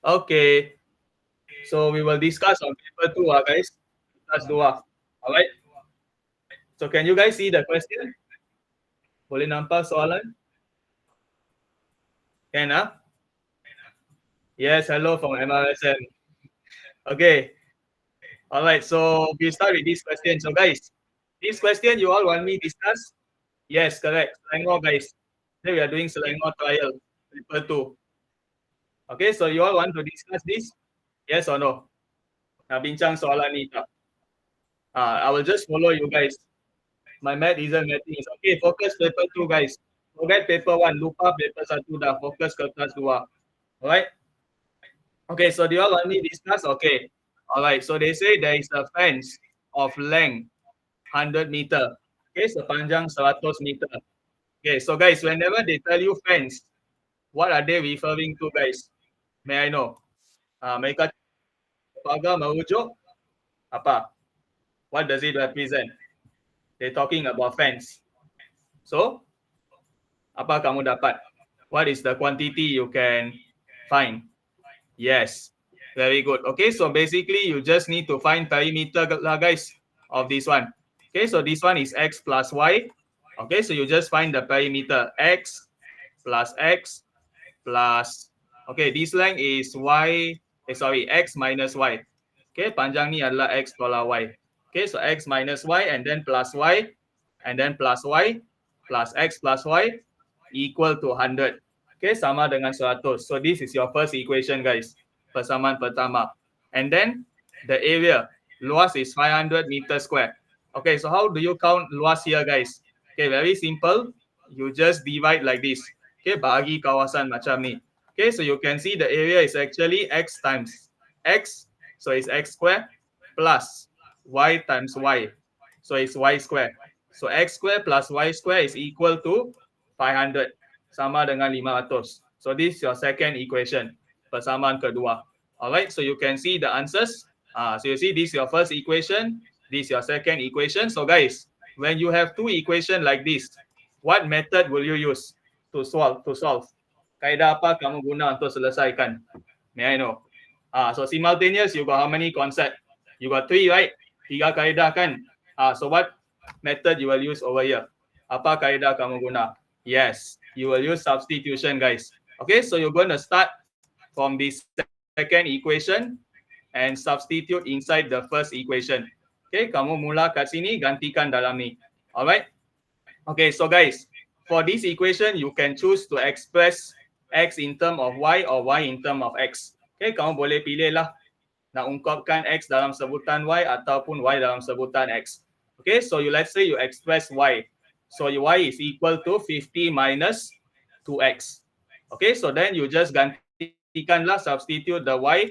Okay. So we will discuss on paper 2, guys. Kelas 2. Alright. So can you guys see the question? Boleh nampak soalan? Can, Yes, hello from MRSM. Okay. Alright, so we start with this question. So guys, this question you all want me discuss? Yes, correct. Selangor, guys. Today we are doing Selangor trial, paper 2. Okay, so you all want to discuss this? Yes or no? Nak bincang soalan ni tak? I will just follow you guys. My math isn't mathing. It's okay, focus paper 2, guys. Forget paper 1, lupa paper 1 dah. Focus ke kelas 2. Alright? Okay, so do you all want me discuss? Okay. Alright, so they say there is a fence of length 100 meter. Okay, sepanjang 100 meter. Okay, so guys, whenever they tell you fence, what are they referring to, guys? May I know? Mereka pagar merujuk apa? What does it represent? They're talking about fence. So, apa kamu dapat? What is the quantity you can find? Yes, very good. Okay, so basically you just need to find perimeter lah, guys, of this one. Okay, so this one is x plus y. Okay, so you just find the perimeter x plus okay, this length is x minus y. Okay, panjang ni adalah x tolak y. Okay, so x minus y and then plus y and then plus y plus x plus y equal to 100. Okay, sama dengan 100. So this is your first equation, guys. Persamaan pertama. And then the area, luas is 500 meter square. Okay, so how do you count luas here, guys? Okay, very simple. You just divide like this. Okay, bagi kawasan macam ni. Okay, so you can see the area is actually x times x. So it's x square plus y times y. So it's y square. So x square plus y square is equal to 500. Sama dengan 500. So this is your second equation. Persamaan kedua. Alright, so you can see the answers. So you see this is your first equation. This is your second equation. So guys, when you have two equations like this, what method will you use to solve? Kaedah apa kamu guna untuk selesaikan? May I know? So simultaneous, you got how many concepts? You got 3, right? 3 kaedah kan? So what method you will use over here? Apa kaedah kamu guna? Yes, you will use substitution, guys. Okay, so you're going to start from the second equation and substitute inside the first equation. Okay, kamu mula kat sini, gantikan dalam ni. Alright? Okay, so guys, for this equation, you can choose to express x in term of y or y in term of x. Okay, kamu boleh pilih lah nak ungkapkan x dalam sebutan y ataupun y dalam sebutan x. Okay, so let's say you express y. So y is equal to 50 minus 2x. Okay, so then you just gantikanlah, substitute the y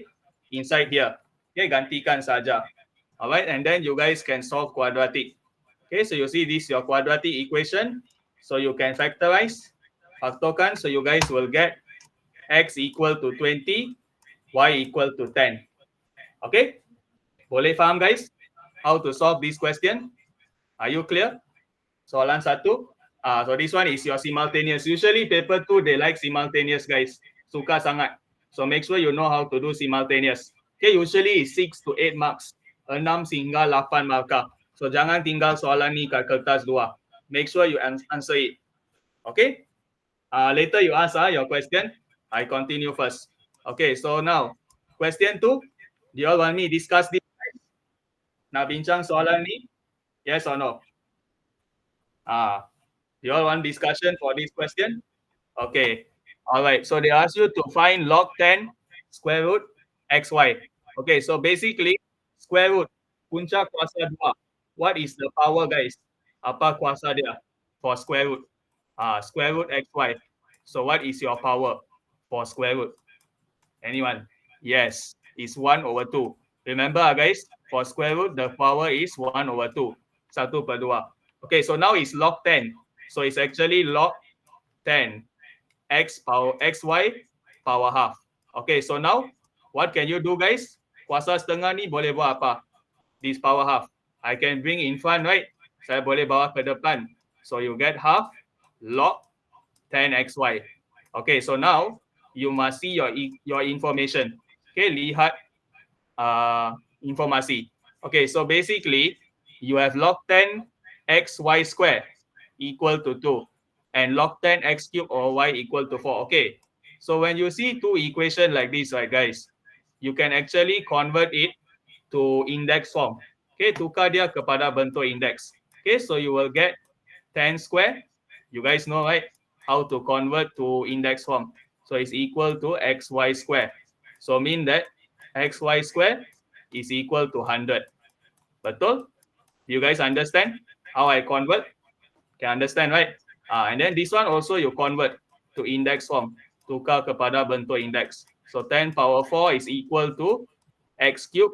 inside here. Okay, gantikan saja. Alright, and then you guys can solve quadratic. Okay, so you see this your quadratic equation. So you can factorize, faktorkan, so you guys will get x equal to 20, y equal to 10. Okay, boleh faham guys how to solve this question? Are you clear? Soalan 1. So this one is your simultaneous. Usually paper 2 they like simultaneous, guys. Suka sangat. So make sure you know how to do simultaneous. Okay, usually is 6 to 8 marks. 6 hingga 8 markah. So jangan tinggal soalan ni kat kertas 2. Make sure you answer it. Okay? Later you ask your question. I continue first. Okay, so now question 2. Do you all want me discuss this? Nak bincang soalan ni? Yes or no? You all want discussion for this question? Okay. All right. So they ask you to find log 10 square root xy. Okay. So basically, square root punca kuasa 2. What is the power, guys? Apa kuasa dia for square root? Square root xy. So what is your power for square root? Anyone? Yes, it's 1 over 2. Remember, guys, for square root, the power is 1 over 2. 1/2. Okay, so now it's log 10. So it's actually log 10 x power xy power half. Okay, so now what can you do, guys? Kuasa setengah ni boleh buat apa? This power half. I can bring in front, right? Saya boleh bawa ke depan. So you get half log 10 xy. Okay, so now you must see your information. Okay, lihat informasi. Okay, so basically you have log 10 xy square equal to 2 and log 10 x cube or y equal to 4. Okay, so when you see two equation like this, right guys, you can actually convert it to index form. Okay, tukar dia kepada bentuk index. Okay, so you will get 10 square. You guys know, right, how to convert to index form. So it's equal to xy square. So mean that xy square is equal to 100. Betul? You guys understand how I convert? Can understand, right? And then this one also you convert to index form. Tukar kepada bentuk index. So 10 power 4 is equal to x cube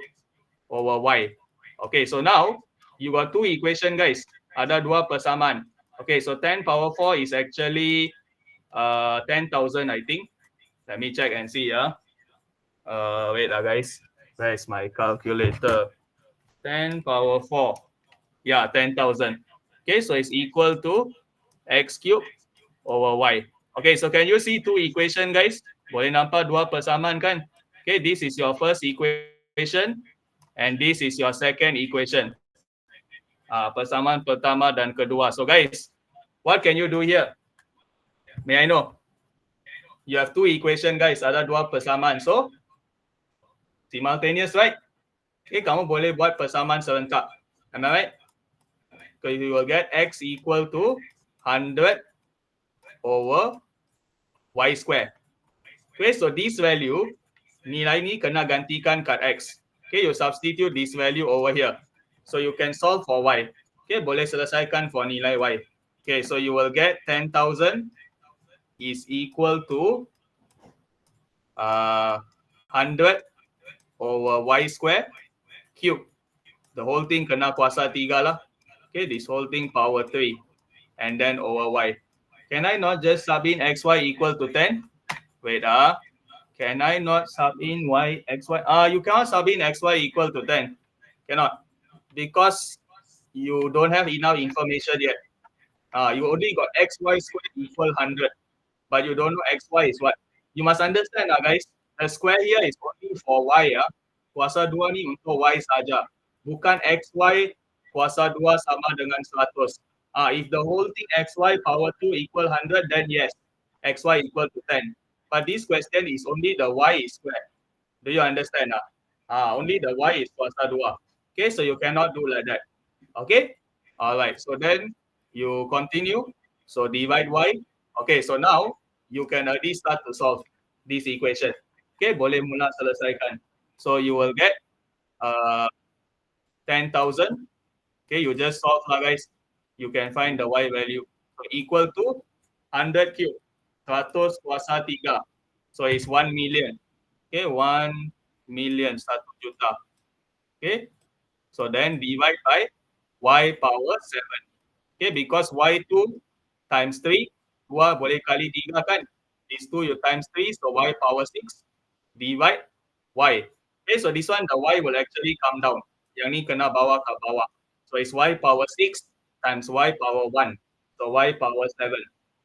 over y. Okay, so now you got two equation, guys. Ada dua persamaan. Okay, so 10 power 4 is actually 10,000, I think. Let me check and see. Wait, guys. Where is my calculator? 10 power 4. Yeah, 10,000. Okay, so it's equal to x cube over y. Okay, so can you see two equation, guys? Boleh nampak dua persamaan kan? Okay, this is your first equation and this is your second equation. Persamaan pertama dan kedua. So guys, what can you do here? May I know? You have two equation, guys. Ada dua persamaan. So simultaneous, right? Okay, kamu boleh buat persamaan serentak. Am I right? So you will get x equal to 100 over y square. Okay, so this value, nilai ni kena gantikan kat x. Okay, you substitute this value over here. So you can solve for y. Okay, boleh selesaikan for nilai y. Okay, so you will get 10,000 is equal to 100 over y square cube. The whole thing kena kuasa 3 lah. Okay, this whole thing power 3 and then over y. Can I not just sub in xy equal to 10? Wait, can I not sub in y, xy? You cannot sub in xy equal to 10. Cannot. Because you don't have enough information yet. You only got xy squared equal 100. But you don't know xy is what. You must understand, guys. The square here is only for y. Kuasa 2 ni untuk y saja. Bukan xy kuasa 2 sama dengan 100. If the whole thing xy power 2 equal 100, then yes, xy equal to 10. But this question is only the y is square. Do you understand? Only the y is kuasa 2. Okay, so you cannot do like that. Okay? All right. So then you continue. So divide y. Okay, so now you can already start to solve this equation. Okay, boleh mula selesaikan. So you will get 10,000. Okay, you just solve lah guys. You can find the y value. So equal to 100 cube. 100 kuasa 3. So it's 1 million. Okay, 1 million, 1 juta. Okay, so then divide by y power 7. Okay, because y2 times 3, 2 boleh kali 3 kan? This 2 you times 3, so y power 6 divide y. Okay, so this one the y will actually come down. Yang ni kena bawa ke bawah. So it's y power 6 times y power 1. So y power 7.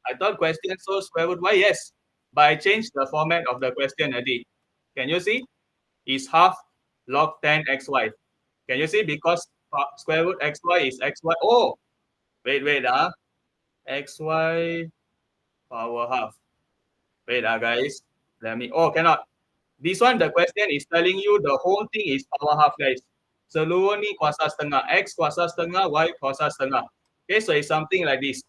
I thought question so square root y, yes. But I changed the format of the question already. Can you see? Is half log 10 xy. Can you see? Because square root xy is xy. Oh, wait, xy power half. Wait, guys. Let me. Oh, cannot. This one, the question is telling you the whole thing is power half, guys. Seluruh ni kuasa setengah. X kuasa setengah, Y kuasa setengah. Okay, so it's something like this.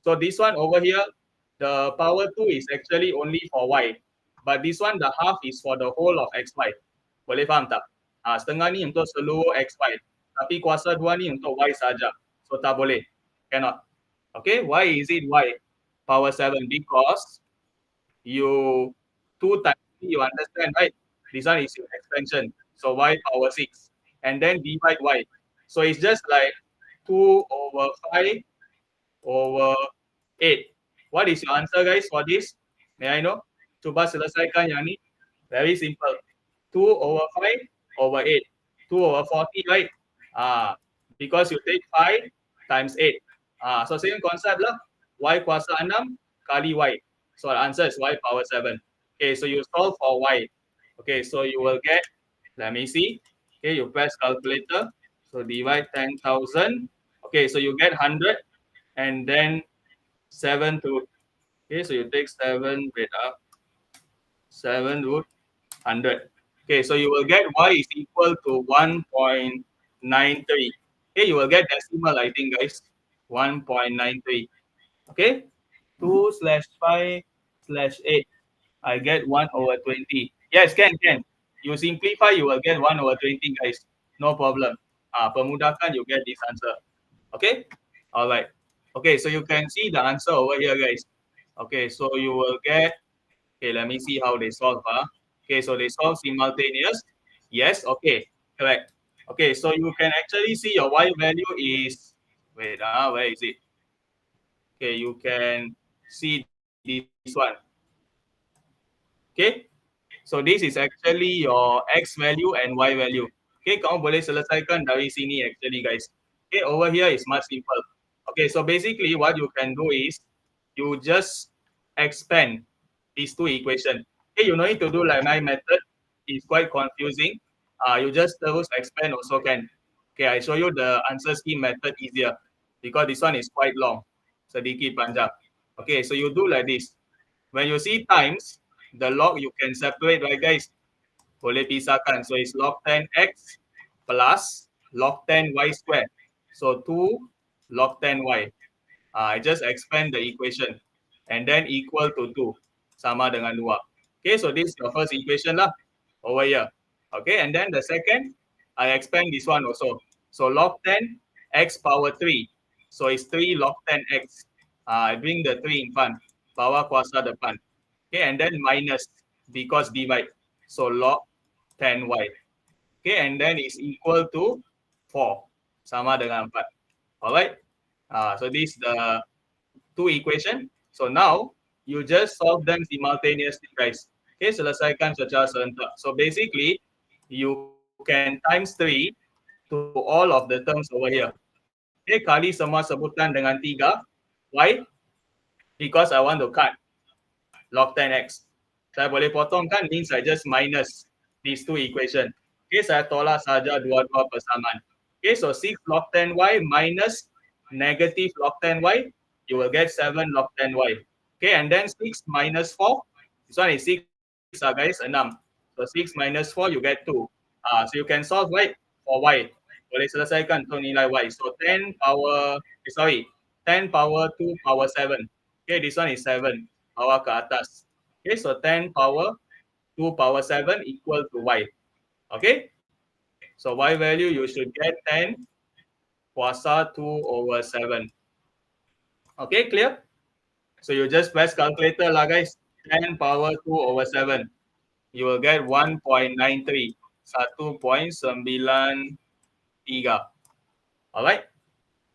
So this one over here, the power 2 is actually only for Y. But this one, the half is for the whole of XY. Boleh faham tak? Setengah ni untuk seluruh XY. Tapi kuasa 2 ni untuk Y saja. So tak boleh. Cannot. Okay, why is it Y power 7? Because you 2 times 3, you understand, right? This one is your extension. So y power 6. And then divide y. So it's just like 2 over 5 over 8. What is your answer, guys, for this? May I know? Cuba selesaikan yang ni. Very simple. 2 over 5 over 8. 2 over 40, right? Because you take 5 times 8. So same concept lah. Y kuasa 6 kali y. So the answer is y power 7. Okay, so you solve for y. Okay, so you will get, let me see. Okay, you press calculator. So divide 10,000. Okay, so you get 100 and then 7 root. Okay, so you take 7, wait up, 7 root 100. Okay, so you will get y is equal to 1.93. Okay, you will get decimal, I think, guys. 1.93. Okay, 2 slash 5 slash 8. I get 1 over 20. Yes, can. You simplify, you will get 1 over 20, guys. No problem. Permudahkan, you get this answer. Okay? All right. Okay, so you can see the answer over here, guys. Okay, so you will get, okay, let me see how they solve. Okay, so they solve simultaneous. Yes, okay, correct. Okay, so you can actually see your y value is, wait, where is it? Okay, you can see this one. Okay, so this is actually your x value and y value. Okay, kamu boleh selesaikan dari sini actually, guys. Okay, over here is much simple. Okay, so basically what you can do is you just expand these two equations. Okay, you no need to do like my method. It's quite confusing. You just terus expand also can. Okay, I show you the answer scheme method easier because this one is quite long. Sedikit panjang. Okay, so you do like this. When you see times, the log you can separate, right, guys? Boleh pisahkan. So it's log 10x plus log 10y squared. So 2 log 10y. I just expand the equation and then equal to 2. Sama dengan 2. Okay, so this is your first equation lah over here. Okay, and then the second, I expand this one also. So log 10 x power 3. So it's 3 log 10x. I bring the 3 in front. Bawah kuasa depan. Okay, and then minus because divide. So log 10y. Okay, and then it's equal to 4. Sama dengan 4. Alright. So this is the two equation. So now you just solve them simultaneously, guys. Okay, selesaikan secara serentak. So basically, you can times 3 to all of the terms over here. Okay, kali semua sebutan dengan 3. Why? Because I want to cut log 10x. Saya boleh potong kan, means I just minus these two equation. Okay, saya tolak saja dua-dua persamaan. Okay, so 6 log 10y minus negative log 10y, you will get 7 log 10y. Okay, and then 6 minus 4, this one is 6 guys, 6. So 6 minus 4, you get 2. So you can solve, right, for y. Boleh selesaikan untuk nilai y. So 10 power, 10 power 2 power 7. Okay, this one is 7, bawah ke atas. Okay, so 10 power 2 power 7 equal to y. Okay, so y value you should get 10 kuasa 2 over 7. Okay, clear? So you just press calculator lah, guys. 10 power 2 over 7. You will get 1.93. 1.93. Alright?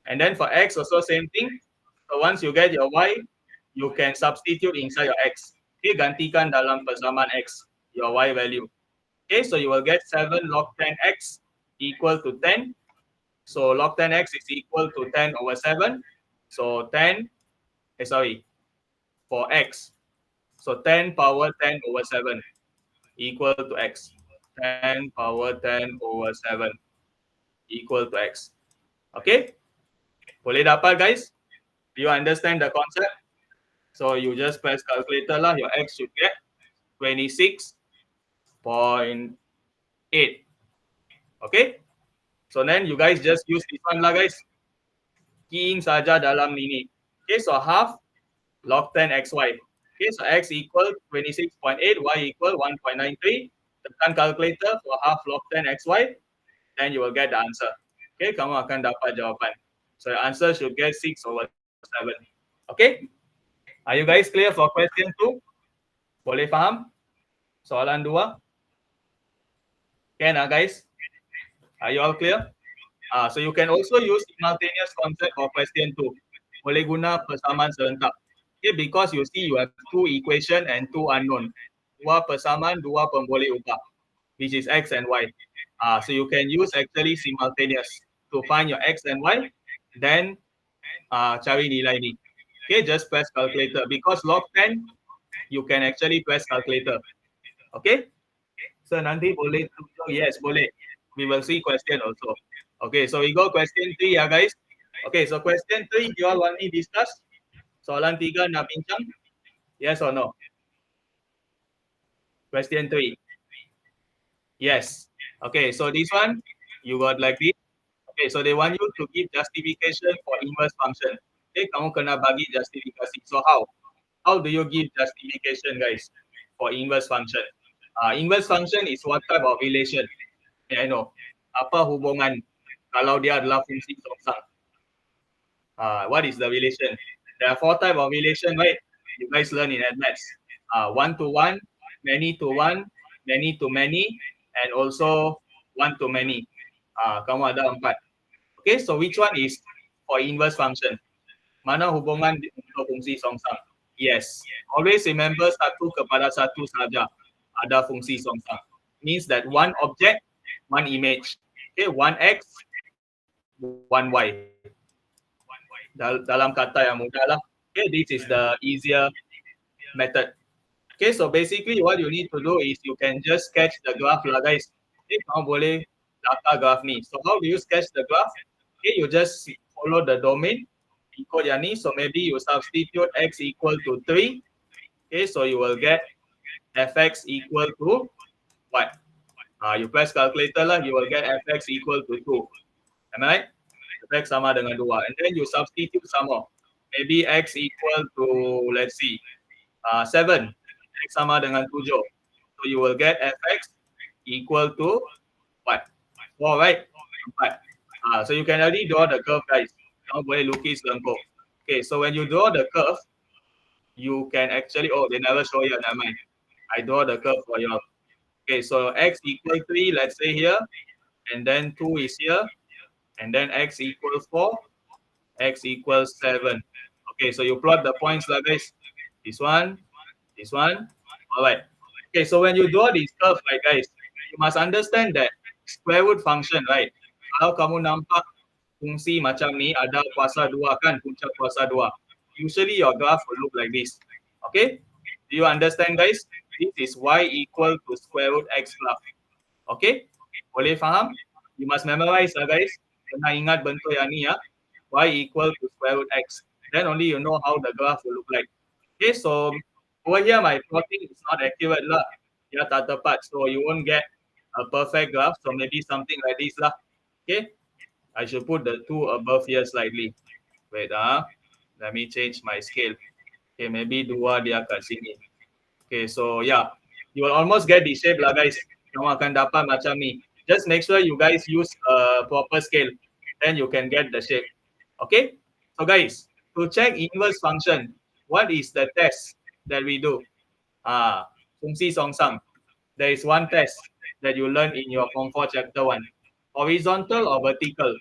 And then for x also same thing. So once you get your y, you can substitute inside your x. Okay, gantikan dalam persamaan x, your y value. Okay, so you will get 7 log 10x equal to 10. So log 10x is equal to 10 over 7. So 10, for x. So 10 power 10 over 7 equal to x. 10 power 10 over 7 equal to x. Okay? Boleh dapat, guys? Do you understand the concept? So you just press calculator lah. Your x should get 26.8. Okay? So then you guys just use this one lah, guys. Keying saja dalam ini. Okay, so half log 10 xy. Okay, so x equal 26.8, y equal 1.93. Tekan calculator for half log 10 xy, then you will get the answer. Okay, kamu akan dapat jawapan. So the answer should get 6 over 7. Okay? Are you guys clear for question 2? Boleh faham? Soalan 2? Can, guys? Are you all clear? So you can also use simultaneous concept for question 2. Boleh guna persamaan serentak. Okay, because you see you have two equation and two unknown. Dua persamaan, dua pemboleh ubah, which is x and y. So you can use actually simultaneous to find your x and y, then cari nilai ni. Okay, just press calculator. Because log 10, you can actually press calculator. Okay? So nanti boleh tunjuk. Yes, boleh. We will see question also. Okay, so we go question 3 ya guys. Okay, so question 3 you all want me discuss? Soalan 3 nak bincang? Yes or no? Question 3. Yes. Okay, so this one you got like this. Okay, so they want you to give justification for inverse function. Okay, kamu kena bagi justifikasi. So how? How do you give justification, guys, for inverse function? Inverse function is what type of relation? Yeah, I know. Apa hubungan kalau dia adalah fungsi songsang? What is the relation? There are 4 type of relation, right? You guys learn in maths. One to one, many to one, many to many, and also one to many. Kamu ada 4. Okay, so which one is for inverse function? Mana hubungan untuk fungsi songsang? Yes, always remember satu kepada satu saja ada fungsi songsang. Means that one object, one image. Okay, one x, one y. Dalam kata yang mudah lah. Okay, this is the easier method. Okay, so basically what you need to do is you can just sketch the graph lah guys. Okay, kamu boleh data graph ni. So how do you sketch the graph? Okay, you just follow the domain. Ikut yang ni, so maybe you substitute x equal to 3. Okay, so you will get fx equal to what? You press calculator lah, you will get fx equal to 2. Am I right? Fx sama dengan 2. And then you substitute some more. Maybe x equal to, let's see, 7. X sama dengan 7. So you will get fx equal to what? 4, right? 4. So you can already draw the curve, guys. Kamu boleh lukis lengkung. Okay, so when you draw the curve, you can actually, oh, they never show you, never mind. I draw the curve for you. Okay, so x equal 3, let's say here, and then 2 is here, and then x equals 4, x equals 7. Okay, so you plot the points lah guys. This one, all right. Okay, so when you draw this curve, right guys, you must understand that square root function, right? Kalau kamu nampak fungsi macam ni ada kuasa 2 kan, puncak kuasa 2. Usually your graph will look like this. Okay? Do you understand guys? This is y equal to square root x graph. Okay? Boleh faham? You must memorize lah guys. Kena ingat bentuk yang ni ya. Y equal to square root x. Then only you know how the graph will look like. Okay, so over here my plotting is not accurate lah. Dia tak tepat. So you won't get a perfect graph. So maybe something like this lah. Okay? I should put the 2 above here slightly. Wait, let me change my scale. Okay, maybe 2 dia kat sini. Okay, so yeah, you will almost get the shape lah guys. Kamu akan dapat macam ni. Just make sure you guys use a proper scale. Then you can get the shape. Okay? So guys, to check inverse function, what is the test that we do? Fungsi songsang. There is one test that you learn in your Form 4 Chapter 1. Horizontal or vertical?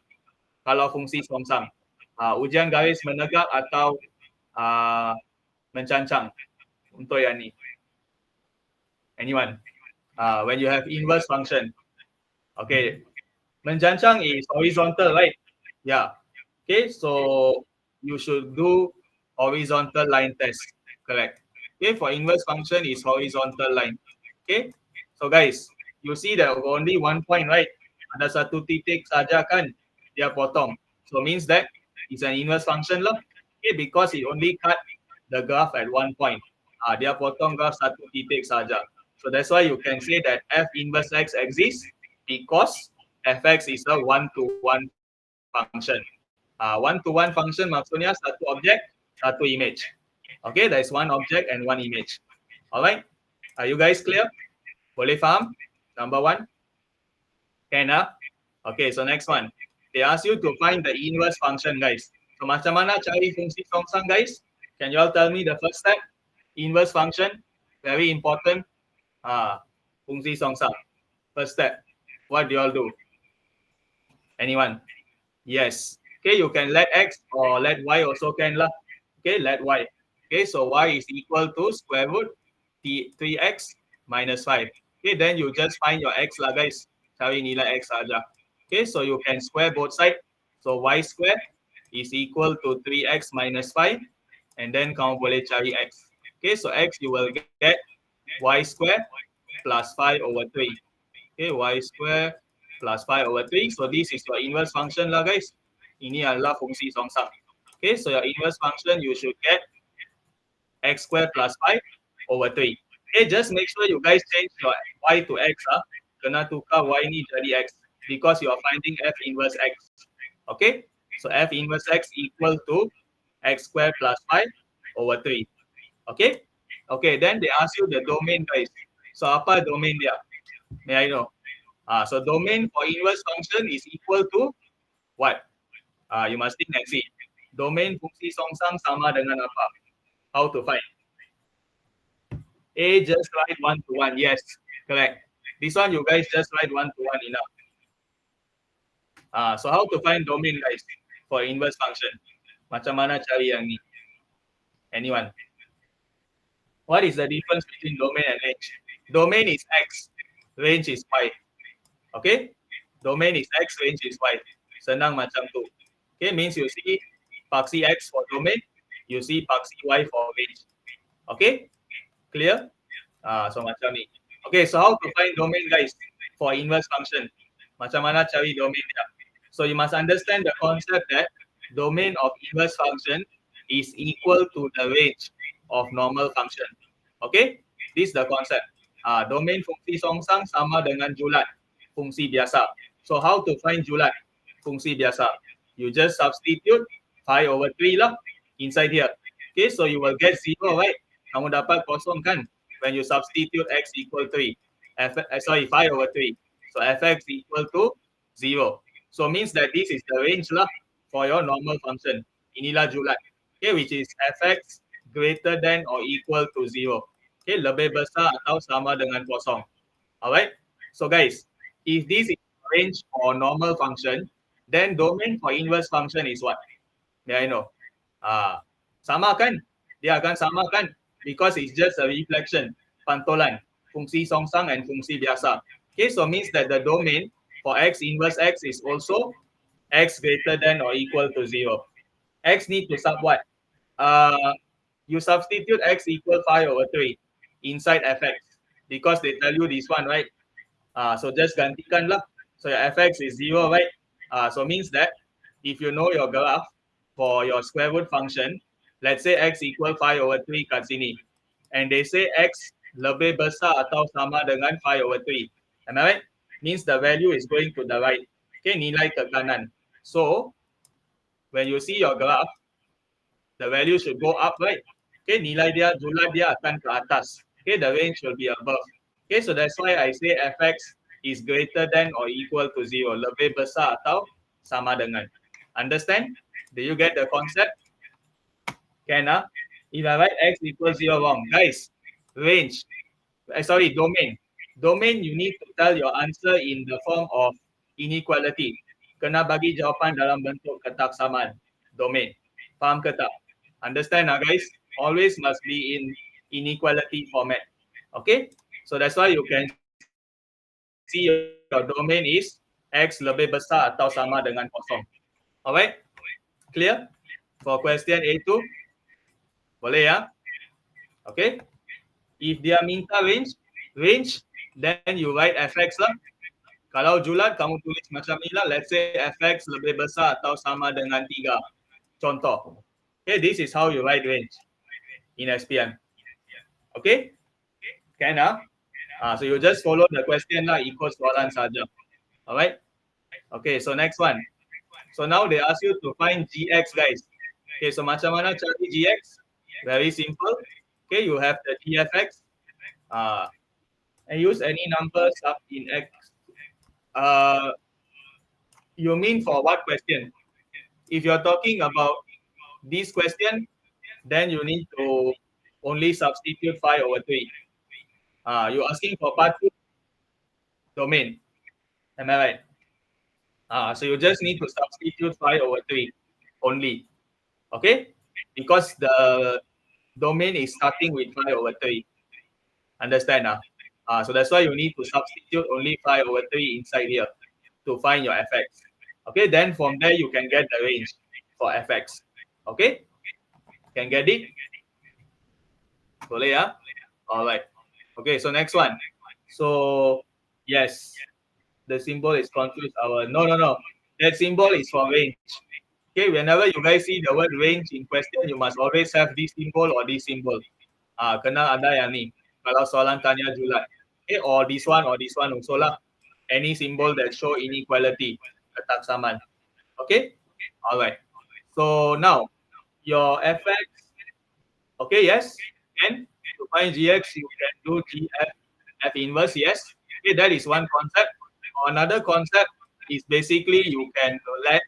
Kalau fungsi songsang. Ujian garis menegak atau mencancang untuk yang ni. Anyone? When you have inverse function. Okay. Mencancang is horizontal, right? Yeah. Okay, so you should do horizontal line test. Correct. Okay, for inverse function is horizontal line. Okay. So guys, you see that only one point, right? Ada satu titik saja kan dia potong. So means that it's an inverse function lah. Okay, because it only cut the graph at one point. Dia potong graph satu titik saja. So that's why you can say that f inverse x exists because fx is a one-to-one function. One-to-one function maksudnya satu objek, satu image. Okay, there is one object and one image. Alright, are you guys clear? Boleh faham? Number 1? Can Okay, so next one. They ask you to find the inverse function, guys. So macam mana cari fungsi songsang, guys? Can you all tell me the first step? Inverse function, very important. Fungsi songsang. First step. What do you all do? Anyone? Yes. Okay, you can let x or let y also can lah. Okay, let y. Okay, so y is equal to square root 3x minus 5. Okay, then you just find your x lah guys. Cari nilai x saja. Okay, so you can square both sides. So y square is equal to 3x minus 5. And then kamu boleh cari x. Okay, so x you will get y square plus 5 over 3. Okay, y square plus 5 over 3. So this is your inverse function lah guys. Ini adalah fungsi songsang. Okay, so your inverse function you should get x square plus 5 over 3. Okay, just make sure you guys change your y to x. Kena tukar y ni jadi x because you are finding f inverse x. Okay, so f inverse x equal to x square plus 5 over 3. Okay, okay, then they ask you the domain guys. So apa domain dia? May I know? So domain for inverse function is equal to what? You must think and see. Domain fungsi songsang sama dengan apa? How to find? A, just write 1 to 1. Yes, correct. This one you guys just write 1 to 1 enough. So how to find domain guys for inverse function? Macam mana cari yang ni? Anyone? What is the difference between domain and range? Domain is x, range is y. Okay? Domain is x, range is y. Senang macam tu. Okay, means you see paksi x for domain, you see paksi y for range. Okay? Clear? So macam ni. Okay, so how to find domain guys for inverse function? Macam mana cari domain dia? So you must understand the concept that domain of inverse function is equal to the range of normal function. Okay, this is the concept. Domain fungsi songsang sama dengan julat fungsi biasa. So how to find julat fungsi biasa? You just substitute 5 over 3 lah inside here. Okay, so you will get 0, right? Kamu dapat kosong kan? When you substitute x equal 3. 5 over 3. So fx equal to 0. So means that this is the range lah for your normal function. Inilah julat. Okay, which is fx greater than or equal to 0. Okay, lebih besar atau sama dengan kosong. Alright. So guys, if this is range for normal function, then domain for inverse function is what? May I know? Sama kan? Dia akan sama kan? Because it's just a reflection, pantolan, fungsi songsang and fungsi biasa. Okay, so means that the domain for x inverse x is also x greater than or equal to 0. X need to sub what? You substitute x equal 5 over 3 inside fx because they tell you this one, right? So just gantikan lah. So your fx is 0, right? So means that if you know your graph for your square root function, let's say x equal 5 over 3 kat sini. And they say x lebih besar atau sama dengan 5 over 3. Am I right? Means the value is going to the right. Okay, nilai ke kanan. So, when you see your graph, the value should go up, right? Okay, nilai dia, julat dia akan ke atas. Okay, the range will be above. Okay, so that's why I say fx is greater than or equal to 0. Lebih besar atau sama dengan. Understand? Do you get the concept? Can, if I write x equals 0 wrong, guys, range, domain. Domain, you need to tell your answer in the form of inequality. Kena bagi jawapan dalam bentuk ketak samaan. Domain. Faham ke tak? Understand, guys? Always must be in inequality format. Okay? So that's why you can see your domain is x lebih besar atau sama dengan kosong. Alright? Clear? For question A2? Boleh ya? Okay? If dia minta range, then you write fx lah. Kalau julat, kamu tulis macam ni lah. Let's say fx lebih besar atau sama dengan 3. Contoh. Okay, this is how you write range in SPM. Okay? Can, so you just follow the question lah, ikut soalan saja. Alright? Okay, so next one. So now they ask you to find gx, guys. Okay, so macam mana cari gx? Very simple. Okay, you have the gfx. And use any numbers up in x. You mean for what question? If you're talking about this question, then you need to only substitute 5 over 3. You're asking for part 2 domain. Am I right? So you just need to substitute 5 over 3 only. Okay? Because the domain is starting with 5 over 3. Understand? So that's why you need to substitute only 5 over 3 inside here to find your fx. Okay, then from there you can get the range for fx. Okay? Can get it? Boleh ya? Alright. Okay, so next one. So yes, the symbol is confused. No. That symbol is for range. Okay, whenever you guys see the word range in question, you must always have this symbol or this symbol. Kena ada yang ni. Kalau soalan tanya julat. Okay, or this one also lah. Any symbol that show inequality, ketaksaman. Okay, alright. So now your fx. Okay, yes. And to find gx, you can do gf f inverse. Yes. Okay, that is one concept. Another concept is basically you can let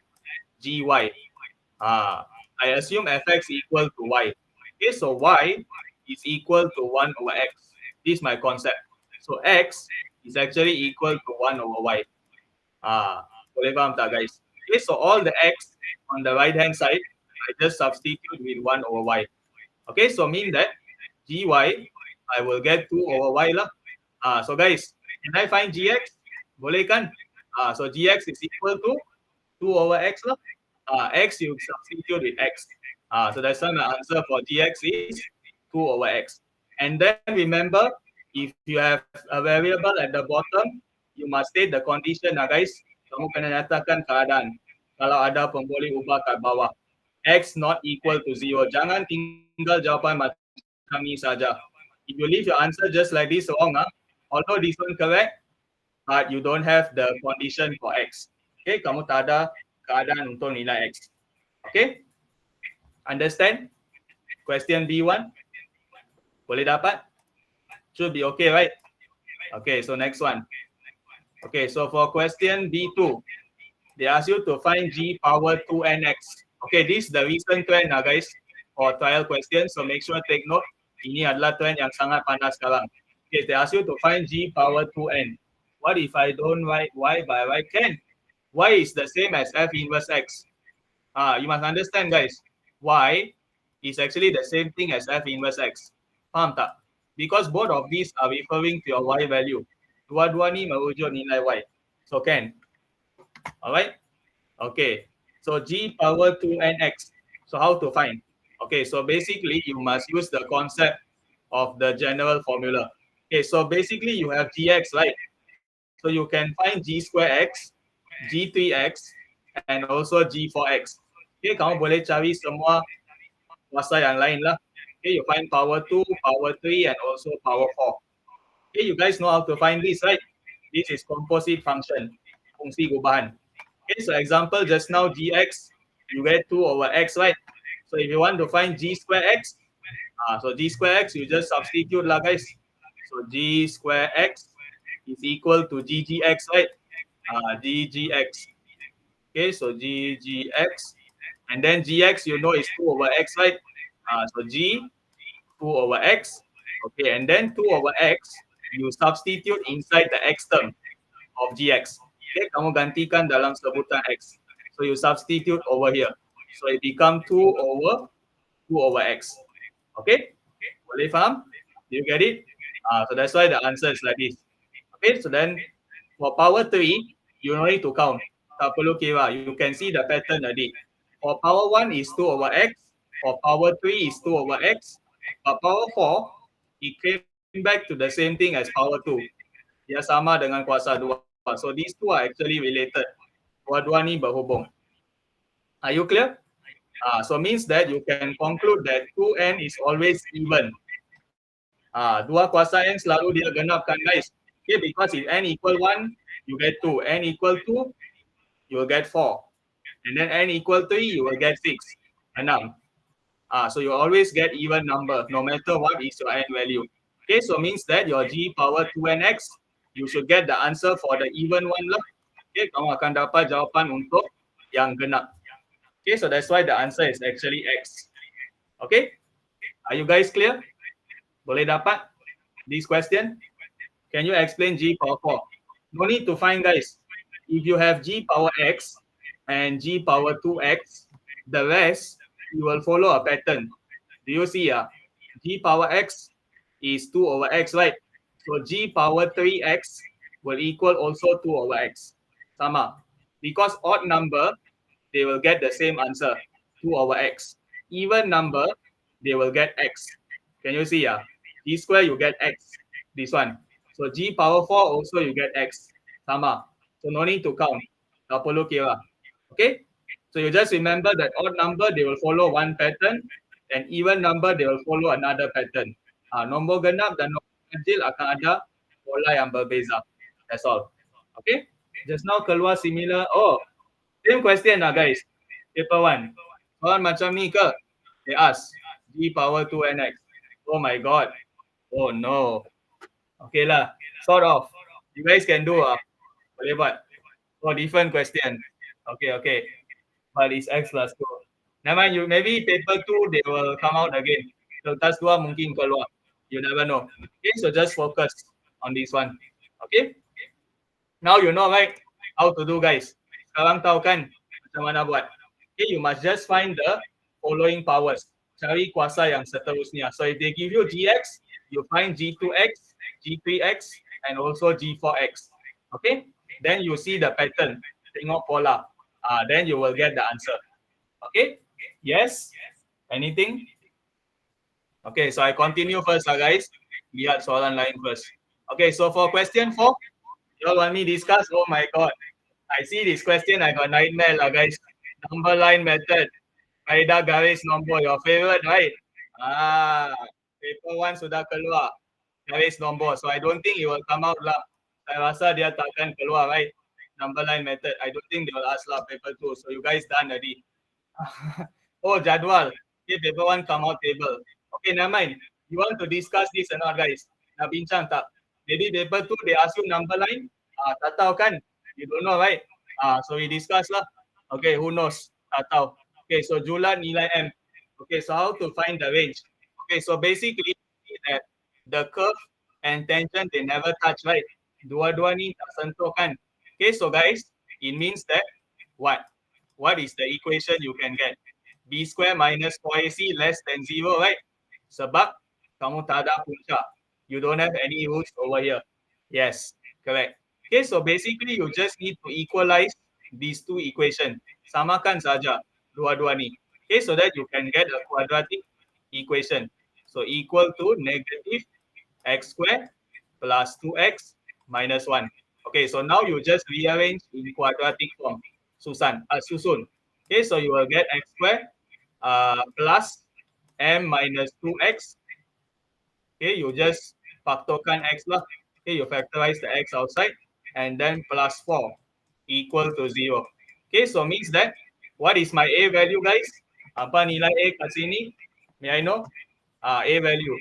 gy. I assume fx equal to y. Okay, so y is equal to 1 over x. This is my concept. So x is actually equal to 1 over y. Boleh faham tak guys? Okay, so all the x on the right hand side, I just substitute with 1 over y. Okay, so mean that gy, I will get 2 over y lah. So guys, can I find gx? Boleh kan? So gx is equal to 2 over x lah. X you substitute with x. So that's why my answer for gx is 2 over x. And then remember, if you have a variable at the bottom, you must state the condition guys. Kamu kena nyatakan keadaan. Kalau ada pemboleh ubah kat bawah. X not equal to 0. Jangan tinggal jawapan macam ni saja. If you leave your answer just like this wrong, although this one correct, but you don't have the condition for x. Okay, kamu tak ada keadaan untuk nilai x. Okay, understand? Question B1, boleh dapat? Should be okay, right? Okay, so next one. Okay, so for question B2, they ask you to find g power 2nx. Okay, this is the recent trend guys for trial questions, so make sure take note. Ini adalah trend yang sangat panas sekarang. Okay, they ask you to find g power 2n. What if I don't write y by y can? Y is the same as f inverse x. You must understand guys, y is actually the same thing as f inverse x. Faham tak? Because both of these are referring to your y value. Dua-dua ni merujuk nilai y. So can. Alright? Okay. So g power 2nx. So how to find? Okay, so basically you must use the concept of the general formula. Okay, so basically you have gx, right? So you can find g square x, g3x, and also g4x. Okay, kamu boleh cari semua kuasa yang lain lah. Okay, you find power 2, power 3, and also power 4. Okay, you guys know how to find this, right? This is composite function, fungsi gubahan. Okay, so example just now gx, you get 2 over x, right? So if you want to find g square x, so g square x, you just substitute lah guys. So g square x is equal to ggx, right? Ggx. Okay, so ggx, and then gx you know is 2 over x, right? So g 2 over x. Okay, and then 2 over x, you substitute inside the x term of gx. Okay, kamu gantikan dalam sebutan x. So you substitute over here. So it become 2 over x. Okay? Boleh faham? Do you get it? So that's why the answer is like this. Okay, so then for power 3, you don't need to count. Tak perlu kira. You can see the pattern tadi. For power 1 is 2 over x. For power 3 is 2 over x. But power 4, it came back to the same thing as power 2. Dia sama dengan kuasa 2. So these two are actually related. Dua-dua ni berhubung. Are you clear? So means that you can conclude that 2n is always even. Dua kuasa n selalu dia genapkan guys. Okay, because if n equal 1, you get 2. N equal 2, you will get 4. And then n equal 3, you will get 6. 6. So you always get even number, no matter what is your n value. Okay, so means that your g power 2nx, you should get the answer for the even one lah. Okay, kamu akan dapat jawapan untuk yang genap. Okay, so that's why the answer is actually x. Okay, are you guys clear? Boleh dapat this question? Can you explain g power 4? No need to find guys. If you have g power x and g power 2x, the rest you will follow a pattern. Do you see? G power x is 2 over x, right? So g power 3x will equal also 2 over x. Sama. Because odd number, they will get the same answer, 2 over x. Even number, they will get x. Can you see? G square, you get x. This one. So G power 4 also you get X. Sama. So no need to count. Tak perlu kira. Okay? So you just remember that odd number they will follow one pattern and even number they will follow another pattern. Nombor genap dan nombor ganjil akan ada pola yang berbeza. That's all. Okay? Just now keluar similar. Oh, same question lah guys. Paper 1. Soalan macam ni ke? They ask. G power 2nx. Oh my god. Oh no. Okay lah. Sort of. You guys can do boleh buat. Oh, different question. Okay, okay. But it's x plus 2. Never mind, you maybe paper 2 they will come out again. So tas 2 mungkin keluar. You never know. Okay, so just focus on this one. Okay? Now you know right how to do guys. Sekarang tahu kan macam mana buat. Okay, you must just find the following powers. Cari kuasa yang seterusnya. So if they give you gx, you find g2x, g3x, and also g4x. Okay? Then you see the pattern. Tengok pola. Then you will get the answer. Okay? Yes? Anything? Okay, so I continue first guys. Lihat soalan lain first. Okay, so for question 4, you all want me discuss? Oh my god. I see this question, I got nightmare lah guys. Number line method. Kaedah garis nombor, your favorite, right? Paper 1 sudah keluar. Garis nombor. So I don't think it will come out lah. Saya rasa dia takkan keluar, right? Number line method. I don't think they will ask lah paper 2. So you guys done already. Oh, jadual. Okay, paper 1 come out table. Okay, never mind. You want to discuss this or not, guys? Nak bincang tak? Maybe paper 2 they ask you number line. Tak tahu kan? You don't know, right? So we discuss lah. Okay, who knows? Tak tahu. Okay, so jumlah nilai M. Okay, so how to find the range? Okay, so basically that the curve and tangent they never touch, right? Dua-dua ni tak sentuh kan? Okay, so guys, it means that what? What is the equation you can get? B square minus 4AC less than 0, right? Sebab kamu tak ada punca. You don't have any roots over here. Yes, correct. Okay, so basically you just need to equalize these two equations. Samakan saja dua-dua ni. Okay, so that you can get a quadratic equation. So equal to negative x square plus 2x minus 1. Okay, so now you just rearrange in quadratic form. Susun. Okay, so you will get x square plus m minus 2x. Okay, you just faktorkan x lah. Okay, you factorize the x outside and then plus 4 equal to 0. Okay, so means that what is my a value guys? Apa nilai a kat sini? May I know? A value.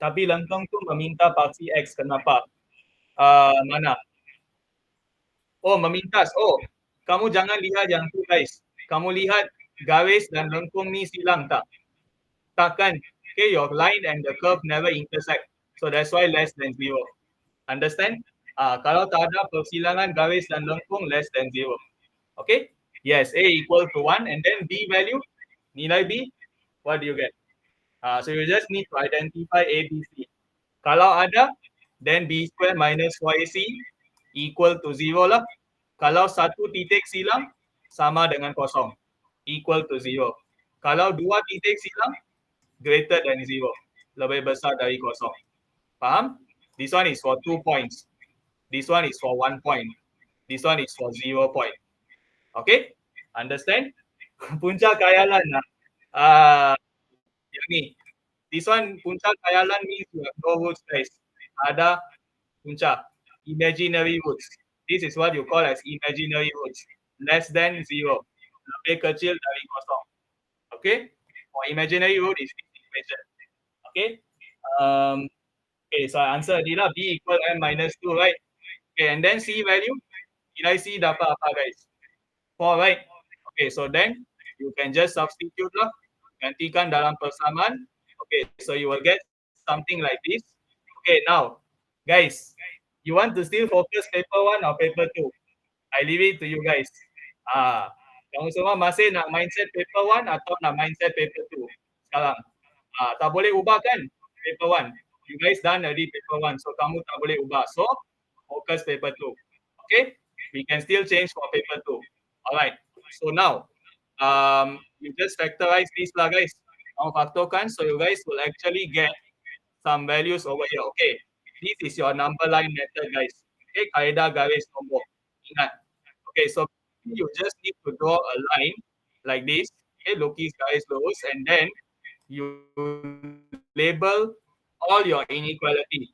Tapi lengkong tu meminta paksi x. Kenapa? Mana? Oh, memintas. Oh, kamu jangan lihat yang tu guys. Kamu lihat garis dan lengkung ni silang tak? Takkan. Okay, your line and the curve never intersect. So that's why less than 0. Understand? Kalau tak ada persilangan garis dan lengkung less than 0. Okay? Yes, A equal to 1 and then B value, nilai B, what do you get? So you just need to identify A, B, C. Kalau ada, then B square minus 4AC equal to 0 lah. Kalau satu titik silang, sama dengan kosong. Equal to 0. Kalau dua titik silang, greater than 0. Lebih besar dari kosong. Faham? This one is for 2 points. This one is for 1 point. This one is for 0 point. Okay? Understand? Puncak khayalan lah. Yang ni. This one, puncak khayalan means you have no roots, guys. Ada puncak. Imaginary roots. This is what you call as imaginary roots. Less than 0. Lebih kecil dari kosong. Okay? For imaginary root is this equation. Okay? Okay, so I answer already lah. B equal M minus 2, right? Okay, and then C value. Nilai C dapat apa, guys? 4, right? Okay, so then you can just substitute lah. Gantikan dalam persamaan. Okay, so you will get something like this. Okay, now, guys, you want to still focus paper 1 or paper 2? I leave it to you guys. Kamu semua masih nak mindset paper 1 atau nak mindset paper 2 sekarang? Tak boleh ubah kan paper 1? You guys done already paper 1, so kamu tak boleh ubah. So, focus paper 2. Okay? We can still change for paper 2. Alright. So now, you just factorize this lah guys. Kamu faktorkan, so you guys will actually get some values over here. Okay. this is your number line method, guys. Okay, kaedah garis nombor. Ingat. Okay, so you just need to draw a line like this. Okay, lukis garis lurus, and then you label all your inequality.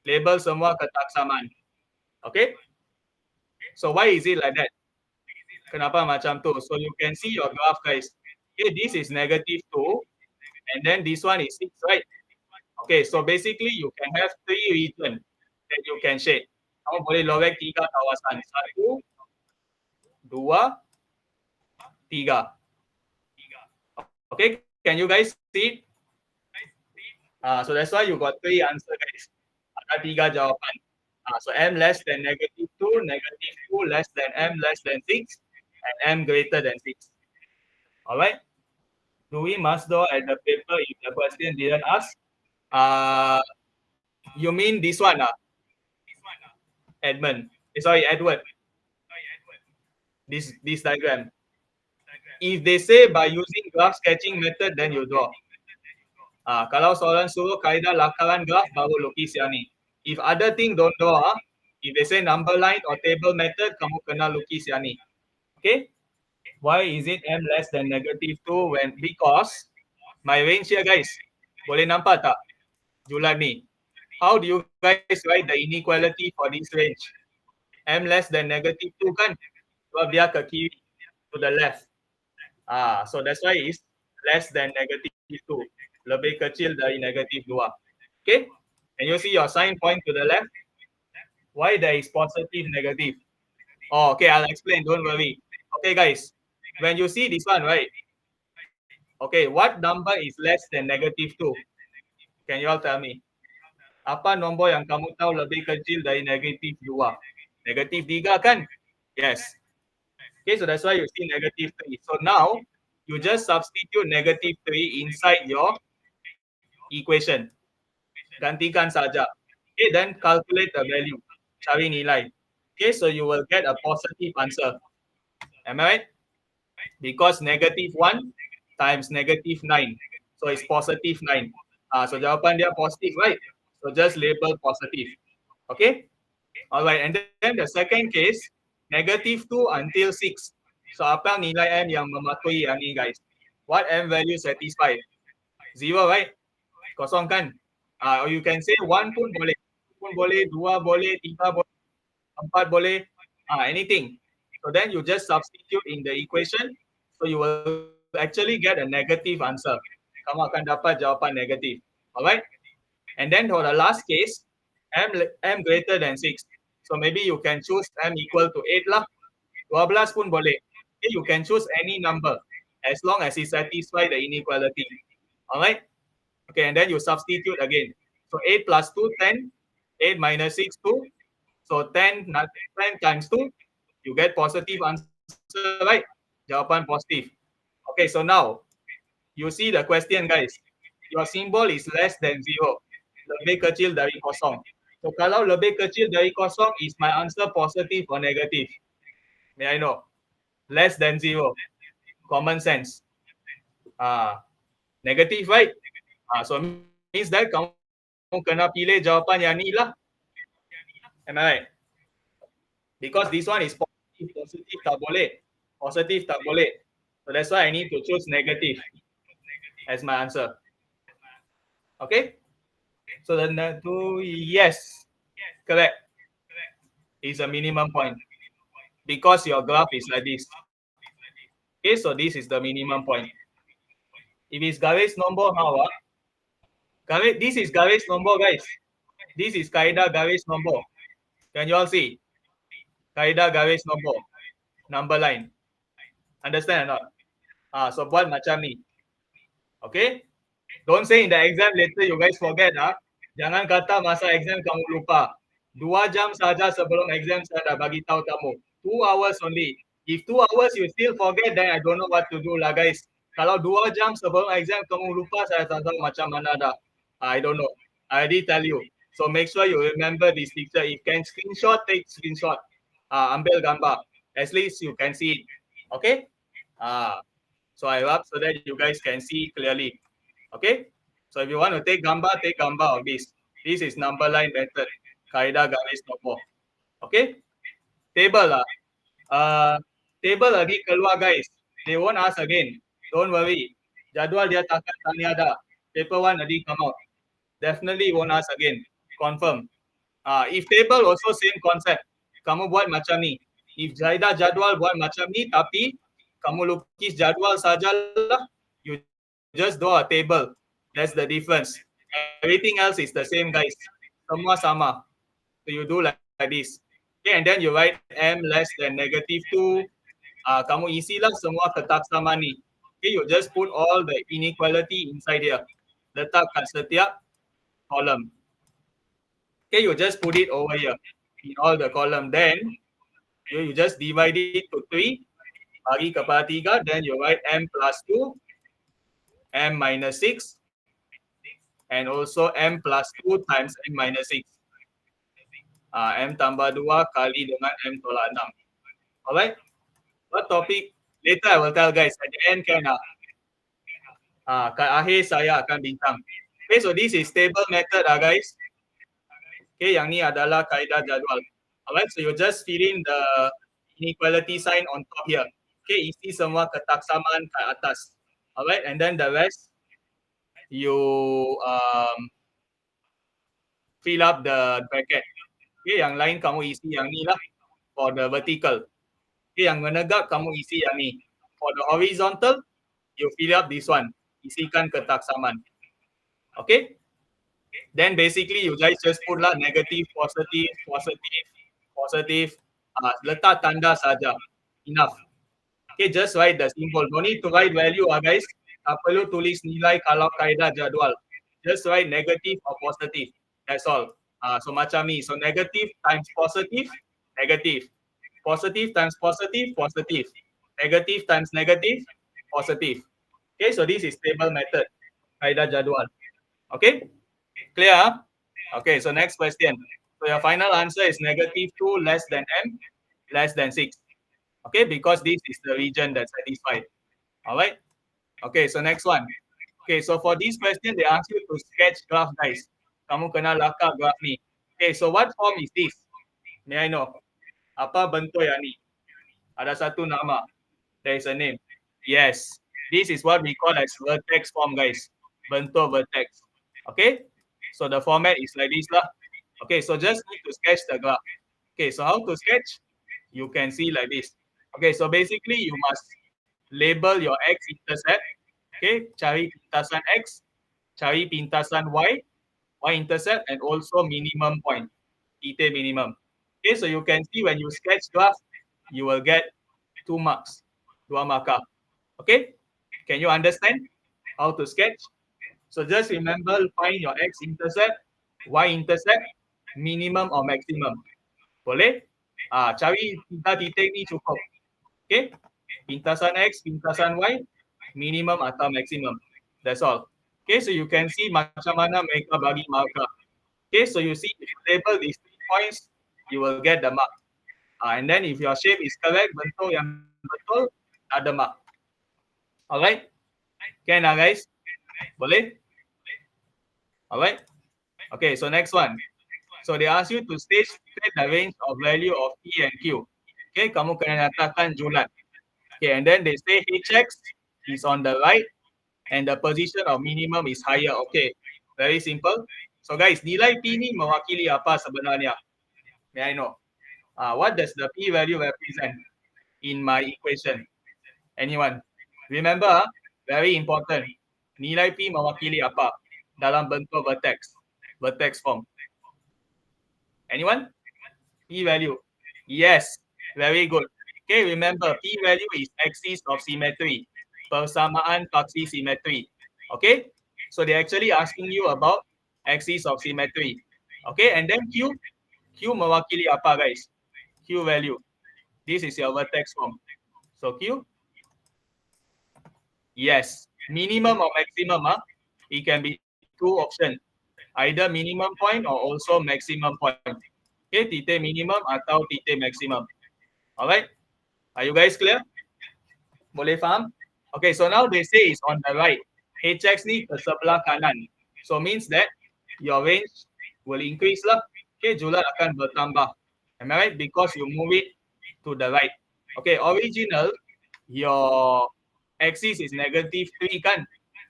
Label semua ketaksaman. Okay? So why is it like that? Kenapa macam tu? So you can see your graph, guys. Okay, this is -2, and then this one is 6, right? Okay, so basically you can have 3 region that you can shade. Kamu boleh lorek 3 kawasan. 1, 2, 3. Okay, can you guys see it? So that's why you got 3 answer, guys. Ada 3 jawapan. So m less than -2, -2 less than m less than 6, and m greater than 6. Alright? Do we must do at the paper if the question didn't ask? You mean this one, Edmund? Sorry, Edward. This diagram. If they say by using graph sketching method, then you draw. Kalau soalan suruh kaedah lakaran graph, baru lukis yang ni. If other thing don't draw, if they say number line or table method, kamu kena lukis yang ni. Okay? Why is it m less than -2 when? Because my range here, guys. Boleh nampak tak? Julan ni. How do you guys write the inequality for this range? M less than -2 kan? Sebab dia ke kiri, to the left. So that's why it's less than -2. Lebih kecil dari -2. Okay? Can you see your sign point to the left? Why there is positive, negative? Oh, okay, I'll explain. Don't worry. Okay, guys. When you see this one, right? Okay, what number is less than -2? Can you all tell me? Apa nombor yang kamu tahu lebih kecil dari -2? -3 kan? Yes. Okay, so that's why you see -3. So now, you just substitute -3 inside your equation. Gantikan saja. Okay, then calculate the value. Cari nilai. Okay, so you will get a positive answer. Am I right? Because -1 times -9. So it's +9. So jawapan dia positif, right? So just label positive. Okay? Alright, and then the second case, -2 until 6. So apa nilai m yang mematuhi yang ni, guys? What m value satisfy? 0, right? Kosong kan? Or you can say 1 pun boleh. 2 boleh, 3 boleh, 4 boleh, anything. So then you just substitute in the equation. So you will actually get a negative answer. Kamu akan dapat jawapan negatif. Alright? And then for the last case, m greater than 6. So maybe you can choose m equal to 8 lah. 12 pun boleh. Okay, you can choose any number as long as it satisfy the inequality. Alright? Okay, and then you substitute again. So 8 plus 2, 10. 8 minus 6, 2. So 10 times 2, you get positive answer, right? Jawapan positif. Okay, so now, you see the question, guys. Your symbol is less than 0. Lebih kecil dari kosong. So kalau lebih kecil dari kosong, is my answer positive or negative? May I know? Less than 0. Common sense. Negative, right? So means that kamu kena pilih jawapan yang ni lah. Am I right? Because this one is positive, positive tak boleh. Positive tak boleh. So that's why I need to choose negative as my answer. Okay? So then yes, correct. Is a minimum point. Because your graph is like this. Okay, so this is the minimum point. If it's garis nombor, how? This is garis nombor, guys. This is kaedah garis nombor. Can you all see? Kaedah garis nombor. Number line. Understand or not? So buat macam ni. Okay? Don't say in the exam later you guys forget. Jangan kata masa exam kamu lupa. 2 jam saja sebelum exam saya dah bagi tahu kamu. 2 hours only. If 2 hours you still forget, then I don't know what to do lah, guys. Kalau 2 jam sebelum exam kamu lupa, saya tak tahu macam mana dah. I don't know. I already tell you. So make sure you remember this picture. If can screenshot, take screenshot. Ambil gambar. At least you can see it. Okay? So I rub so that you guys can see clearly. Okay? So if you want to take gambar of this. This is number line method. Kaedah garis nombor. Okay? Table lah. Table lagi keluar guys. They won't ask again. Don't worry. Jadual dia takkan tanya dah. Paper 1 already come out. Definitely won't ask again. Confirm. If table also same concept. Kamu buat macam ni. If Zaida jadual buat macam ni, tapi kamu lukis jadual sajalah, you just draw a table. That's the difference. Everything else is the same guys. Semua sama. So you do like this. Okay, and then you write m less than -2. Kamu isilah semua ketaksaman ni. Okay, you just put all the inequality inside here. Letak kat setiap column. Okay, you just put it over here in all the column. Then you just divide it to 3. Bagi kepada 3. Then you write m plus 2, m minus 6, and also m plus 2 times m minus 6. M tambah 2 kali dengan m tolak 6. Alright? What topic? Later I will tell guys. At the end can kat akhir saya akan bincang. Okay, so this is table method guys. Okay, yang ni adalah kaedah jadual. Alright, so you just fill in the inequality sign on top here. Okay, isi semua ketaksaman kat atas. Alright, and then the rest you fill up the bracket. Okay, yang lain kamu isi yang ni lah for the vertical. Okay, yang menegak kamu isi yang ni. For the horizontal, you fill up this one. Isikan ketaksaman. Okay. Then basically you guys just put lah negative, positive, positive, positive. Letak tanda saja. Enough. Okay, just write the symbol. No need to write value guys. Tak perlu tulis nilai kalau kaedah jadual. Just write negative or positive. That's all. So macam ni. So negative times positive, negative. Positive times positive, positive. Negative times negative, positive. Okay, so this is table method. Kaedah jadual. Okay? Clear? Okay, so next question. So your final answer is -2 less than m less than 6. Okay, because this is the region that's satisfied. All right? Okay, so next one. Okay, so for this question, they ask you to sketch graph, guys. Kamu kena lakar graph ni. Okay, so what form is this? May I know? Apa bentuk yang ni? Ada satu nama. There is a name. Yes, this is what we call as vertex form, guys. Bentuk vertex. Okay, so the format is like this lah. Okay, so just need to sketch the graph. Okay, so how to sketch? You can see like this. Okay, so basically you must label your x-intercept. Okay, cari pintasan x, cari pintasan y-intercept, and also minimum point, theta minimum. Okay, so you can see when you sketch graph, you will get 2 marks, 2 markah. Okay, can you understand how to sketch? So just remember, find your x-intercept, y-intercept, minimum or maximum. Boleh? Cari titik ni cukup. Okay, pintasan x, pintasan y, minimum atau maximum. That's all. Okay, so you can see macam mana mereka bagi markah. Okay, so you see if you label these 3 points, you will get the mark. And then if your shape is correct, bentuk yang betul, ada mark. Alright? Can guys? Boleh? Alright? Okay, so next one. So they ask you to state the range of value of P and Q. Okay, kamu kena nyatakan julat. Okay, and then they say Hx is on the right and the position of minimum is higher. Okay, very simple. So guys, nilai P ni mewakili apa sebenarnya? May I know? What does the P value represent in my equation? Anyone? Remember, very important. Nilai P mewakili apa dalam bentuk vertex? Vertex form. Anyone? P value. Yes, very good. Okay, remember P value is axis of symmetry. Persamaan faksi symmetry. Okay, so they're actually asking you about axis of symmetry. Okay, and then Q mewakili apa guys? Q value. This is your vertex form. So Q. Yes, minimum or maximum. It can be 2 options. Either minimum point or also maximum point. Okay, titik minimum atau titik maximum. Alright, are you guys clear? Boleh faham? Okay, so now they say it's on the right. Hx ni ke sebelah kanan. So means that your range will increase lah. Okay, julat akan bertambah. Am I right? Because you move it to the right. Okay, original, your axis is -3 kan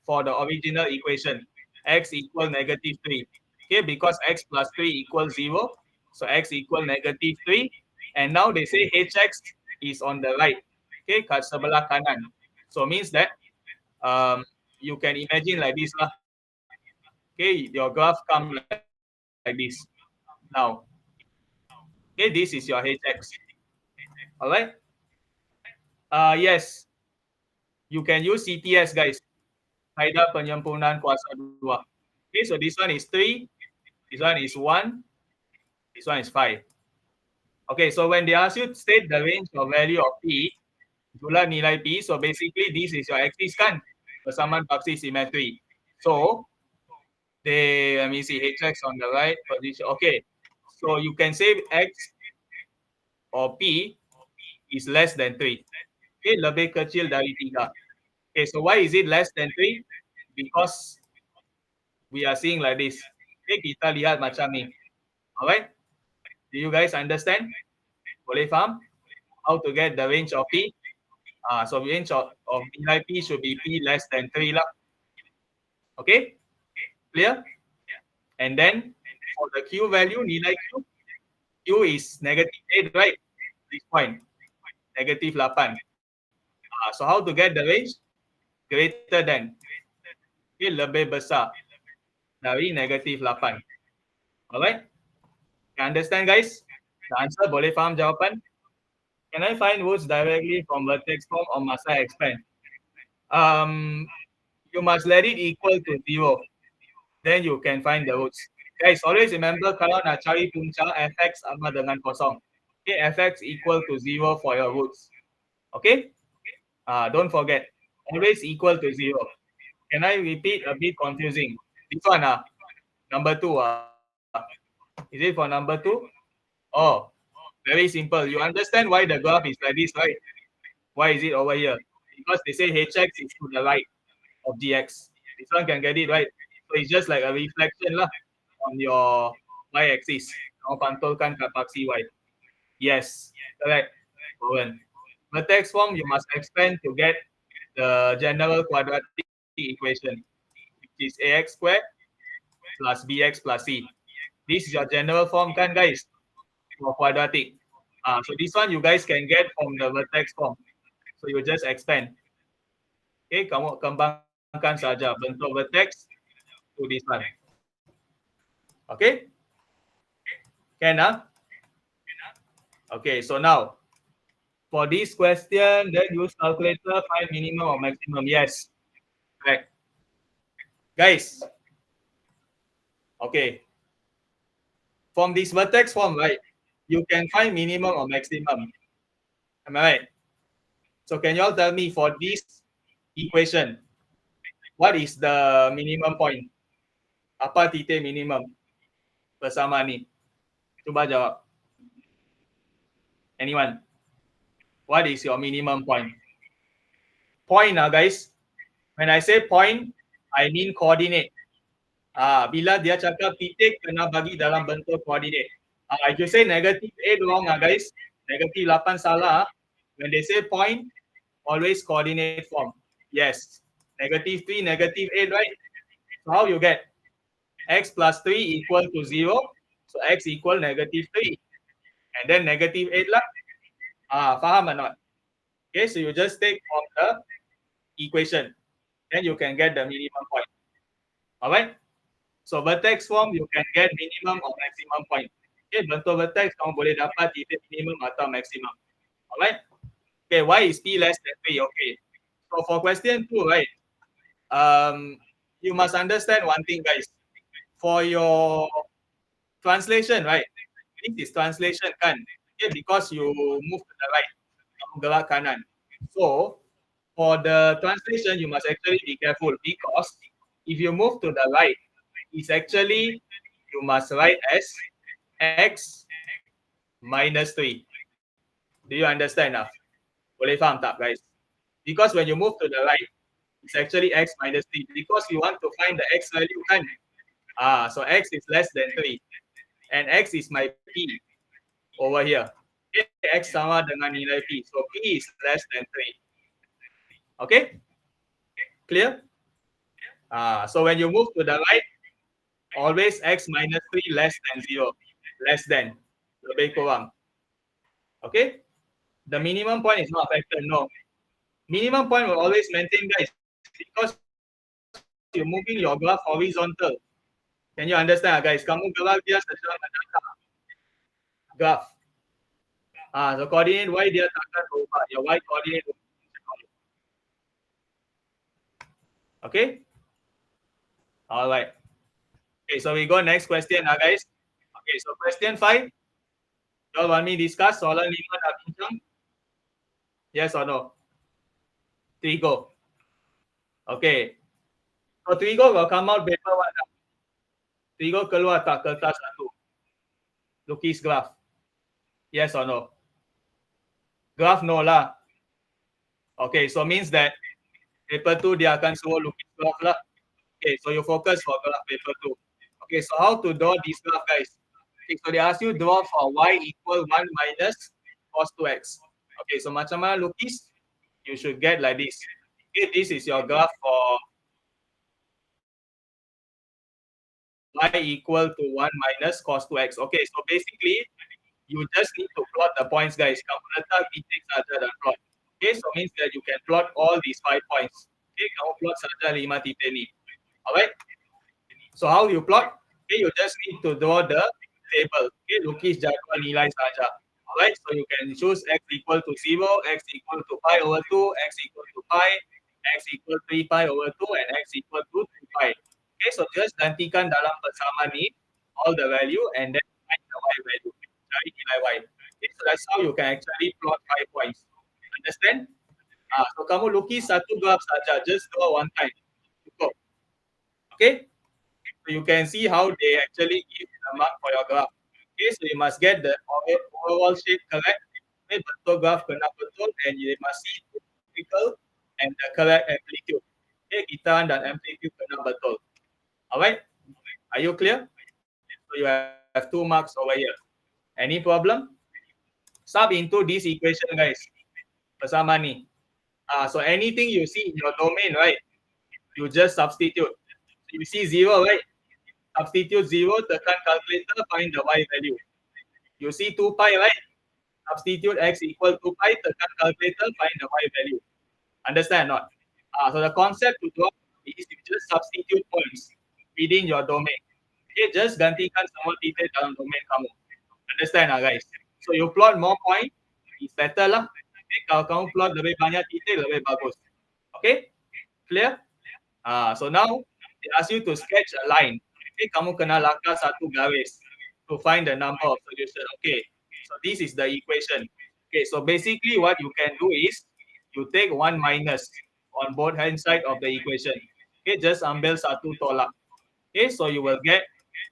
for the original equation. X equal -3. Okay, because x plus 3 equals 0. So x equal -3. And now they say hx is on the right. Okay, kat sebelah kanan. So means that you can imagine like this lah. Okay, your graph come like this. Now, okay, this is your hx. All right. Yes, you can use CTS, guys. Kaedah penyempurnaan kuasa 2. Okay, so this one is 3, this one is 1, this one is 5. Okay, so when they ask you to state the range of value of P, itulah nilai P. So basically, this is your axis kan, persamaan paksi simetri. So, let me see, hx on the right position. Okay, so you can say x or P is less than 3. Okay, lebih kecil dari 3. Okay, so why is it less than 3? Because we are seeing like this. Okay, kita lihat macam ni. Alright, do you guys understand? Boleh faham? How to get the range of P? So range of nilai P should be P less than 3 lah. Okay, clear? And then for the Q value, nilai Q is -8, right? This point, -8. So how to get the range? Greater than. Okay, lebih besar dari -8. Alright? You understand, guys? The answer, boleh faham jawapan? Can I find roots directly from vertex form or must I expand? You must let it equal to 0. Then you can find the roots. Guys, always remember kalau nak cari punca, fx sama dengan kosong. Okay, fx equal to 0 for your roots. Okay? Don't forget, always equal to 0. Can I repeat? A bit confusing. This one, number 2. Is it for number 2? Oh, very simple. You understand why the graph is like this, right? Why is it over here? Because they say hx is to the right of gx. This one can get it, right? So it's just like a reflection lah on your y-axis. Kau pantulkan kat paksi y. Yes, correct. Owen. Vertex form, you must expand to get the general quadratic equation, which is ax squared plus bx plus c. This is your general form kan, guys, for quadratic. So this one you guys can get from the vertex form. So you just expand. Okay, kamu kembangkan saja bentuk vertex to this one. Okay? Can, Okay, so now, for this question, then use calculator, find minimum or maximum. Yes, correct. Guys, okay. From this vertex form, right, you can find minimum or maximum. Am I right? So can you all tell me for this equation, what is the minimum point? Apa titik minimum bersama ni? Cuba jawab. Anyone? What is your minimum point? Point, guys. When I say point, I mean coordinate. Bila dia cakap titik, kena bagi dalam bentuk coordinate. If you say -8 wrong, guys. -8 salah. When they say point, always coordinate form. Yes. -3, -8, right? So how you get? X plus 3 equal to 0. So x equal -3. And then -8 lah. Faham or not? Okay, so you just take from the equation. Then you can get the minimum point. Alright? So vertex form, you can get minimum or maximum point. Okay, bentuk vertex, kamu boleh dapat titik minimum atau maximum. Alright? Okay, why is P less than 3? Okay. So for question 2, right? You must understand one thing, guys. For your translation, right? This is translation kan? Okay, because you move to the right, kamu gerak kanan. So for the translation, you must actually be careful because if you move to the right, it's actually you must write as x minus 3. Do you understand now? Boleh faham tak, guys? Because when you move to the right, it's actually x minus 3 because you want to find the x value kan. So x is less than 3. And x is my p over here. Okay, x sama dengan nilai p. So p is less than 3. Okay? Clear? So when you move to the right, always x minus 3 less than 0. Less than. Lebih kurang. Okay? The minimum point is not affected. No. Minimum point will always maintain, guys, because you're moving your graph horizontal. Can you understand, guys? Kamu gerak dia secara mendatar. Graph. So coordinate y dia takkan berubah. Your y coordinate. Okay? All right. Okay, so we go next question, guys. Okay, so question 5. You all want me discuss soalan 5 dah bincang? Yes or no? Trigo. Okay. So Trigo will come out paper what? Trigo keluar tak kertas satu? Lukis graph. Yes or no? Graph no lah. Okay, so means that paper 2 dia akan suruh lukis graph lah. Okay, so you focus for graph paper 2. Okay, so how to draw this graph, guys? Okay, so they ask you draw for y equal 1 minus cos 2x. Okay, so macam mana lukis? You should get like this. Okay, this is your graph for y equal to 1 minus cos 2x. Okay, so basically, you just need to plot the points, guys. Kamu letak titik saja dan plot. Okay, so means that you can plot all these 5 points. Okay, kamu plot saja 5 titik ni. Alright. So how you plot? Okay, you just need to draw the table. Okay, lukis jadual nilai saja. Alright, so you can choose x equal to 0, x equal to pi over 2, x equal to pi, x equal 3 pi over 2, and x equal to 2 pi. Okay, so just gantikan dalam persamaan ni all the value and then find the y value. Cari nilai y. Okay, so that's how you can actually plot 5 points. Understand? So kamu lukis satu graph saja, just draw one time. Cukup. Okay? So you can see how they actually give the mark for your graph. Okay, so you must get the overall shape correct. Okay, betul graph kena betul, and you must see the vertical and the correct amplitude. Okay, gitaran dan amplitude kena betul. Alright, are you clear? So you have 2 marks over here. Any problem? Sub into this equation, guys. Bersama ni. So anything you see in your domain, right? You just substitute. You see 0, right? Substitute 0, tekan calculator, find the y value. You see 2 pi, right? Substitute x equal to pi, tekan calculator, find the y value. Understand or not? So the concept to draw is you just substitute points within your domain. Okay, just gantikan semua titik dalam domain kamu. Understand, guys? So you plot more point, it's better lah. Okay, kalau kamu plot lebih banyak titik, lebih bagus. Okay, clear? So now they ask you to sketch a line. Okay, kamu kena langkah satu garis to find the number of solution. Okay, so this is the equation. Okay, so basically what you can do is you take 1 minus on both hand side of the equation. Okay, just ambil satu tolak. Okay, so you will get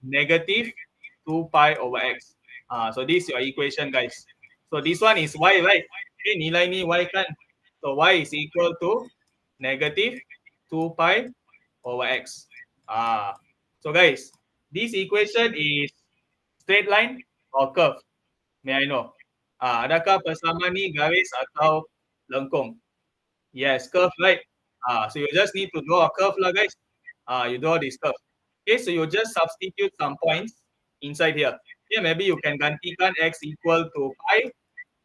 negative 2 pi over x. So this is your equation, guys. So this one is y, right? Okay, nilai ni y kan. So y is equal to negative 2 pi over x. So guys, this equation is straight line or curve? May I know? Adakah persamaan ni garis atau lengkung? Yes, curve, right? So you just need to draw a curve lah, guys. You draw this curve. Okay, so you just substitute some points inside here. Yeah, maybe you can gantikan x equal to pi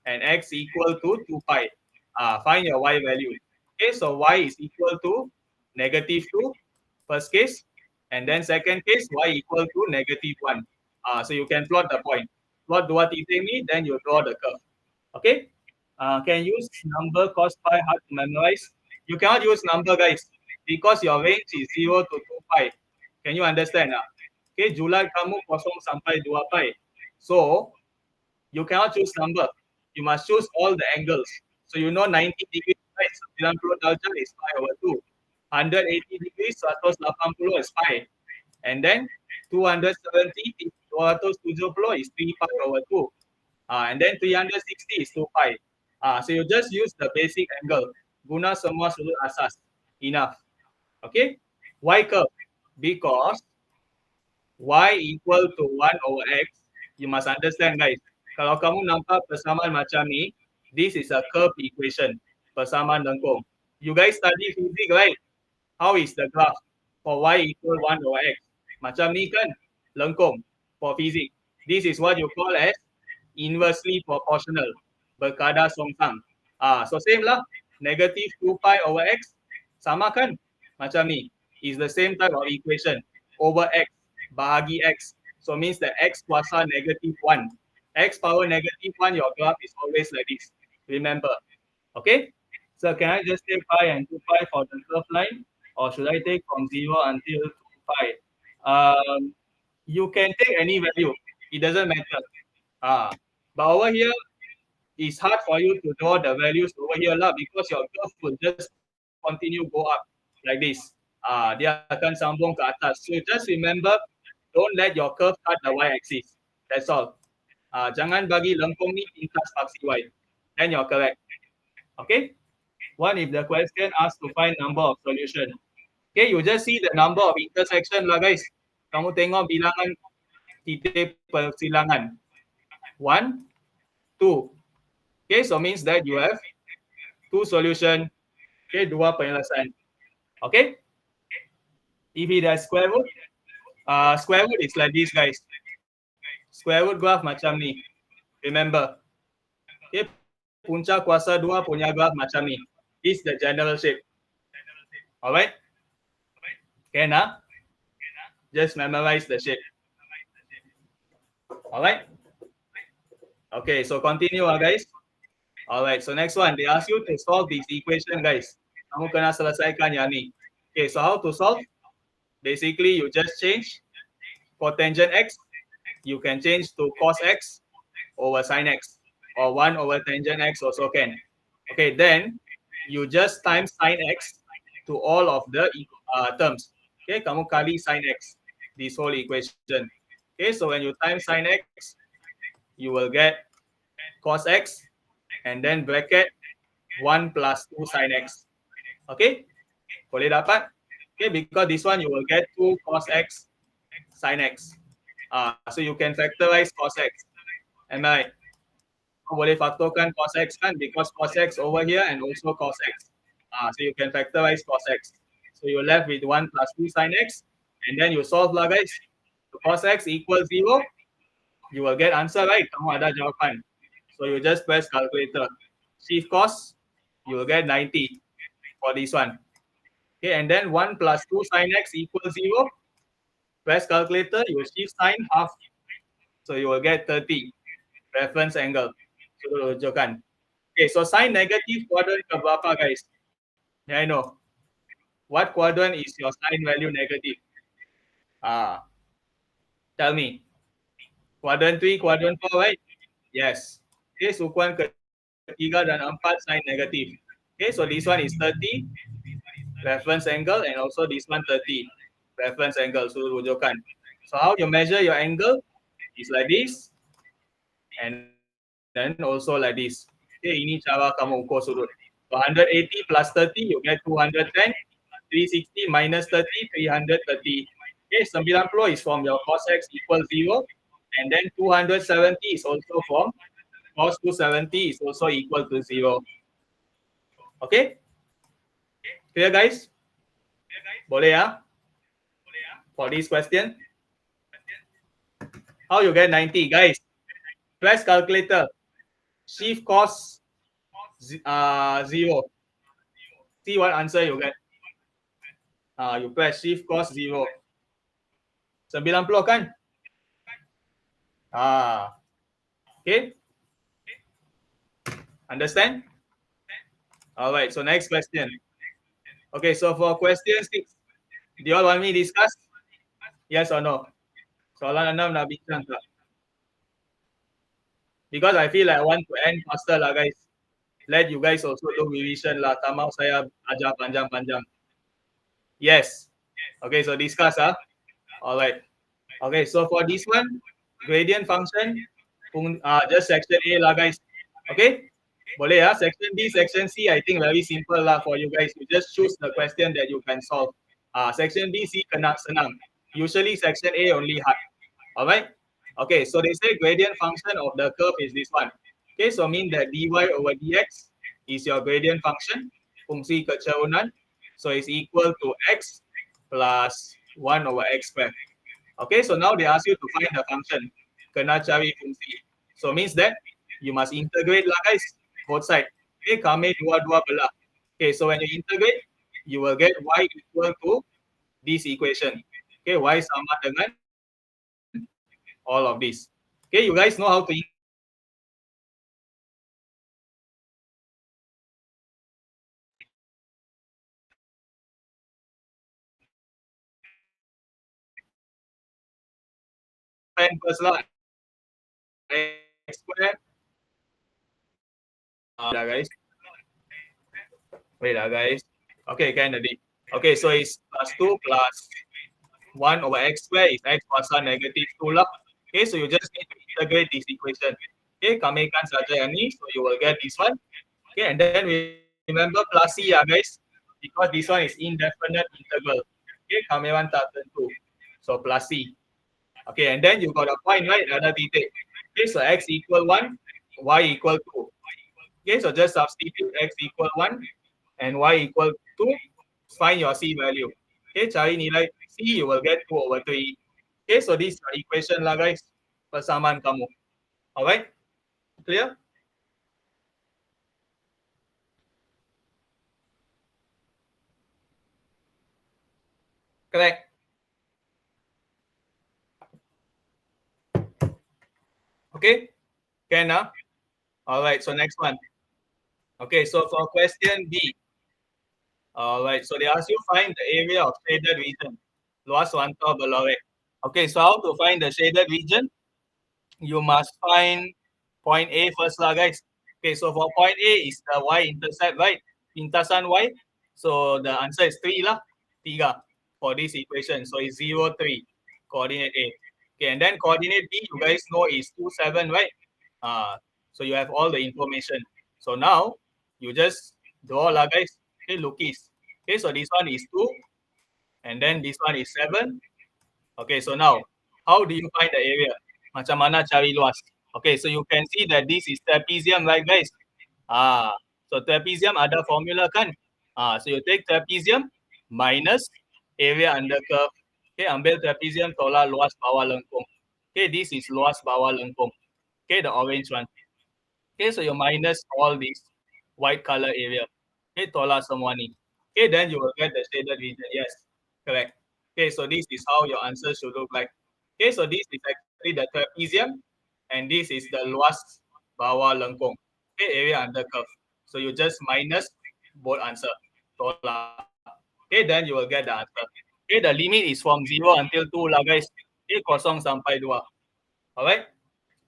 and x equal to 2 pi. Find your y value. Okay, so y is equal to negative 2, first case. And then second case, y equal to negative 1. So you can plot the point. Plot dua titik ni, then you draw the curve. Okay? Can use number cos pi hard to memorize? You cannot use number, guys, because your range is 0 to 2 pi. Can you understand? Okay, July kamu 0 sampai 2 pi. So, you cannot choose number. You must choose all the angles. So you know 90 degrees, right? 90 darjah is pi over 2. 180 degrees, 180 is pi. And then 270, 270 is 3 pi over 2. And then 360 is 2 pi. So you just use the basic angle. Guna semua sudut asas. Enough. Okay? Why curve? Because y equal to 1 over x, you must understand guys, kalau kamu nampak persamaan macam ni, this is a curve equation, persamaan lengkung. You guys study physics, right? How is the graph for y equal 1 over x? Macam ni kan, lengkung for physics. This is what you call as inversely proportional, berkadar songsang. So same lah, negative 2 pi over x, sama kan? Macam ni, is the same type of equation, over x, bahagi x. So means that x kuasa negative 1. X power negative 1, your graph is always like this. Remember. Okay? So can I just take pi and 2 pi for the curve line? Or should I take from 0 until 2 pi? You can take any value. It doesn't matter. But over here, it's hard for you to draw the values over here lah, because your curve will just continue go up like this. Dia akan sambung ke atas. So just remember, don't let your curve cut the y-axis. That's all. Jangan bagi lengkung ni tingkas paksi y. Then you're correct. Okay? What if the question asks to find number of solution? Okay, you just see the number of intersection lah guys. Kamu tengok bilangan titik persilangan. 1, 2. Okay, so means that you have 2 solution. Okay, 2 penyelesaian. Okay? If it has square root is like this guys. Square root graph macam ni. Remember. Okay, punca kuasa 2 punya graph macam ni. This is the general shape. Alright? Can just memorize the shape. Alright? Okay, so continue guys. Alright, so next one, they ask you to solve this equation guys. Kamu kena selesaikan yang ni. Okay, so how to solve? Basically, you just change cotangent x. You can change to cos x over sin x, or 1 over tangent x also can. Okay, then you just times sin x to all of the terms. Okay, kamu kali sin x, this whole equation. Okay, so when you times sin x, you will get cos x, and then bracket 1 plus 2 sin x. Okay, boleh dapat? Okay, because this one you will get 2 cos x sin x. So you can factorize cos x. Am I right? Boleh faktorkan cos x kan, because cos x over here and also cos x. So you can factorize cos x. So you're left with 1 plus 2 sin x, and then you solve lah guys. So cos x equals 0. You will get answer, right? Kamu ada jawapan. So you just press calculator. Shift cos, you will get 90 for this one. Okay, and then 1 plus 2 sin x equals 0. Press calculator, you shift sin half. So you will get 30. Reference angle. So tunjukkan. Okay, so sin negative quadrant ke berapa guys? Yeah, I know. What quadrant is your sin value negative? Tell me. Quadrant 3, quadrant 4, right? Yes. Okay, sukuan ketiga dan 4 sin negative. Okay, so this one is 30. Reference angle, and also this one 30 reference angle. So tunjukkan. So how you measure your angle is like this, and then also like this. Okay, ini cara kamu ukur sudut. So 180 plus 30, you get 210. 360 minus 30, 330. Okay, 90 is from your cos x equals 0, and then 270 is also from cos 270 is also equal to 0. Okay? Clear guys? Boleh ya? For this question? How you get 90 guys? Press calculator. Shift cos 0. See what answer you get. You press shift cos 0. 90 kan? Okay. Understand? All right, so next question. Okay, so for question 6, do you all want me to discuss? Yes or no? Soalan 6 nak bincang tak? Because I feel like I want to end faster lah guys. Let you guys also do revision lah. Tak mau saya ajar panjang-panjang. Yes. Okay, so discuss All right. Okay, so for this one, gradient function, just section A lah guys. Okay? Boleh ya? Section B, section C, I think very simple lah for you guys. You just choose the question that you can solve. Section B, C kena senang. Usually section A only hard. Alright? Okay, so they say gradient function of the curve is this one. Okay, so mean that dy over dx is your gradient function, fungsi kecerunan. So it's equal to x plus 1 over x squared. Okay, so now they ask you to find the function. Kena cari fungsi. So means that you must integrate lah guys, both side. Okay, kami dua-dua belah. Okay, so when you integrate, you will get y equal to this equation. Okay, y sama dengan all of this. Okay, you guys know how to integrate lah. First lah, x square. Guys. Wait guys. Okay, can already. Okay, so it's plus 2 plus 1 over x square is x kuasa negative 2 lah. Okay, so you just need to integrate this equation. Okay, kamikan saja yang ni, so you will get this one. Okay, and then remember plus C ya guys, because this one is indefinite integral. Okay, kamiwan tak tentu. So plus C. Okay, and then you got a point, right? Ada titik. Okay, so x equal 1, y equal 2. Okay, so just substitute x equal 1 and y equal 2. Find your C value. Okay, cari nilai C, you will get 2 over 3. Okay, so this is your equation lah guys. Persamaan kamu. Alright? Clear? Correct. Okay? Can now? Alright, so next one. Okay, so for question B. Alright, so they ask you find the area of shaded region. Luas wantau belorek. Okay, so how to find the shaded region? You must find point A first lah guys. Okay, so for point A is the y-intercept, right? Pintasan y. So the answer is 3 lah. 3 for this equation. So it's 0, 3. Coordinate A. Okay, and then coordinate B, you guys know is 2, 7, right? So you have all the information. So now, you just draw lah guys. Okay, lukis. Okay, so this one is 2. And then this one is 7. Okay, so now, how do you find the area? Macam mana cari luas? Okay, so you can see that this is trapezium, right guys? So trapezium ada formula kan? So you take trapezium minus area under curve. Okay, ambil trapezium tolak luas bawah lengkung. Okay, this is luas bawah lengkung. Okay, the orange one. Okay, so you minus all this white color area. Okay, tolak semua ni. Okay, then you will get the shaded region. Yes, correct. Okay, so this is how your answer should look like. Okay, so this is actually the trapezium, and this is the luas bawah lengkung. Okay, area under curve. So you just minus both answer. Tolak. Okay, then you will get the answer. Okay, the limit is from 0 until 2 lah guys. Okay, kosong sampai 2. Alright,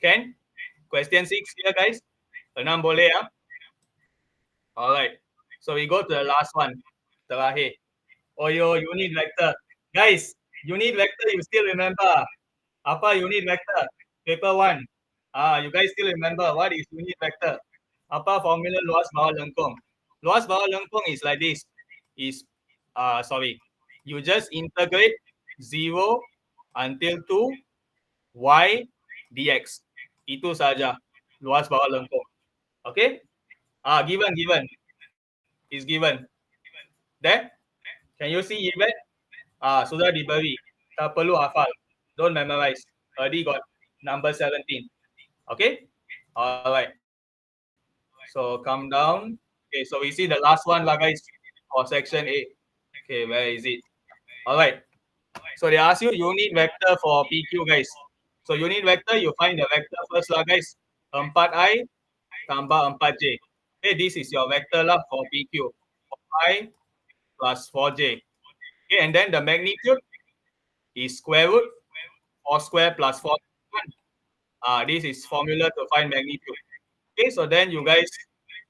can? Question 6 here guys. 6 boleh ya? Alright, so we go to the last one. Terakhir. Oh, your unit vector. Guys, unit vector you still remember? Apa unit vector? Paper 1. You guys still remember what is unit vector? Apa formula luas bawah lengkung? Luas bawah lengkung is like this. You just integrate 0 until 2 y dx. Itu saja luas bawah lengkung. Okay? Given. Is given. There? Can you see given? Sudah diberi. Tak perlu hafal. Don't memorize. Already got number 17. Okay? Alright. So come down. Okay, so we see the last one lah guys for section A. Okay, where is it? Alright. So they ask you unit vector for PQ guys. So unit vector, you find the vector first lah guys. 4i tambah 4j. Okay, this is your vector lah for PQ. 4i plus 4j. Okay, and then the magnitude is square root 4 square plus 4. This is formula to find magnitude. Okay, so then you guys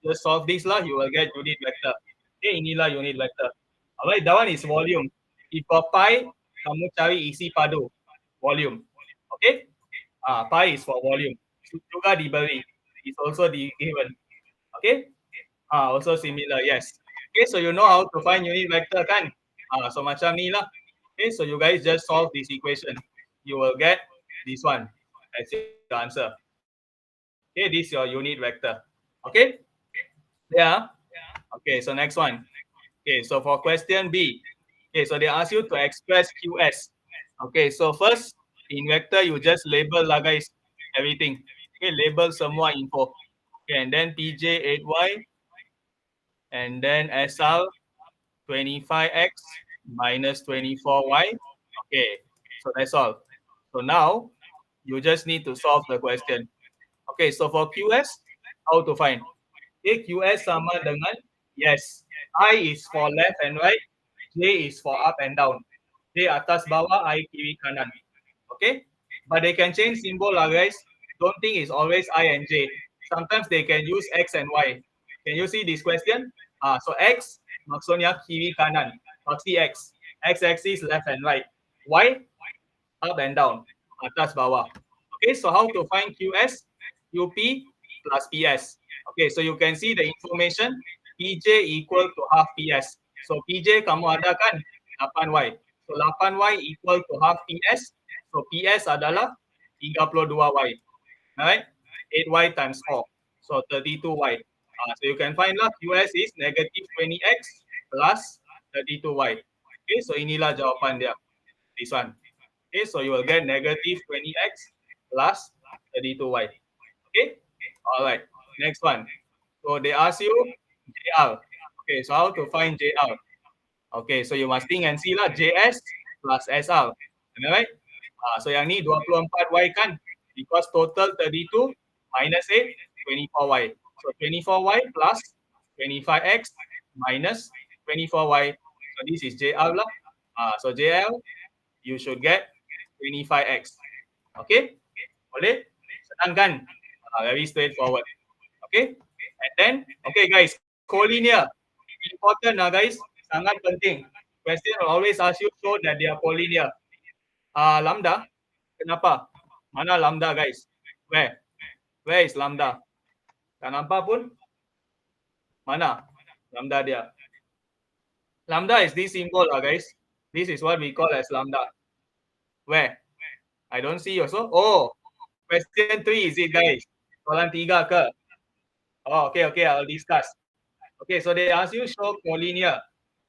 just solve this lah, you will get unit vector. Okay, inilah unit vector. Alright, that one is volume. If for pi, kamu cari isi padu, volume. Okay, pi is for volume. Juga diberi, is also given. Okay, also similar, yes. Okay, so you know how to find unit vector kan? So macam ni lah. Okay, so you guys just solve this equation. You will get this one as your answer. Okay, this is your unit vector. Okay, yeah. Okay, so next one. Okay, so for question B, okay, so they ask you to express QS. Okay, so first in vector you just label lah guys everything. Okay, label semua info. Okay, and then PJ 8Y and then SR 25x minus 24y. Okay, so that's all. So now you just need to solve the question. Okay, so for QS, how to find? Okay, QS sama dengan, yes, I is for left and right, J is for up and down. J atas bawah, I kiri kanan. Okay, but they can change symbol lah guys. Don't think it's always I and J. Sometimes they can use X and Y. Can you see this question? So X maksudnya kiri kanan. Pasti X. X axis left and right. Y up and down. Atas bawah. Okay, so how to find QS? UP plus PS. Okay, so you can see the information. PJ equal to half PS. So PJ kamu ada kan 8Y. So 8Y equal to half PS. So PS adalah 32Y. Alright? 8Y times 4. So 32Y. So you can find lah QS is negative 20X plus 32Y. Okay, so inilah jawapan dia. This one. Okay, so you will get negative 20x plus 32y. Okay, all right. Next one. So they ask you JR. Okay, so how to find JR? Okay, so you must think and see lah JS plus SR. Am I right? So yang ni 24y kan? Because total 32 minus 8, 24y. So 24y plus 25x minus 24y. So this is JR lah. So JL you should get 25x. Okay? Boleh? Senang kan? Very straightforward. Okay? And then, okay guys, collinear. Important guys. Sangat penting. Question will always ask you show that they are collinear. Lambda. Kenapa? Mana lambda guys? Where? Where is lambda? Tak nampak pun? Mana? Lambda dia. Lambda is this symbol guys. This is what we call as lambda. Where? I don't see also. Oh, question 3 is it guys? Soalan 3 ke? Oh, okay, I'll discuss. Okay, so they ask you show collinear.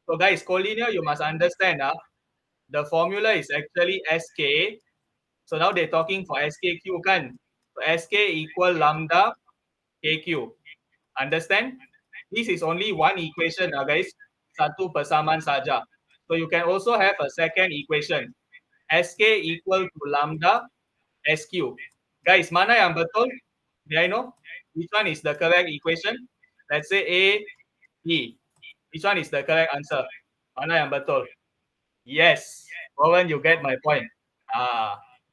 So guys, collinear you must understand the formula is actually SK. So now they're talking for SKQ kan. So SK equal lambda KQ. Understand? This is only one equation guys. Satu persamaan saja. So you can also have a second equation. SK equal to lambda SQ. Guys, mana yang betul? May I know? Which one is the correct equation? Let's say A, E. Which one is the correct answer? Mana yang betul? Yes. Rowan, you get my point.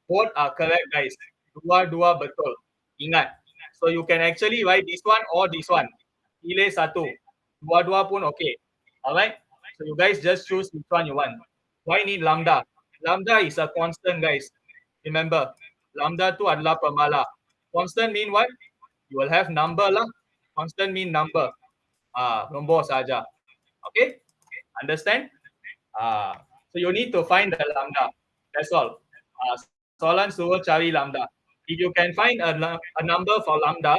Both are correct, guys. Dua-dua betul. Ingat. So you can actually write this one or this one. Pilih satu. Dua-dua pun okay. Alright? So you guys just choose which one you want. Why need lambda? Lambda is a constant, guys. Remember, lambda tu adalah pemalah. Constant mean what? You will have number lah. Constant mean number. Nombor saja. Okay? Understand? So you need to find the lambda. That's all. Soalan suruh cari lambda. If you can find a number for lambda,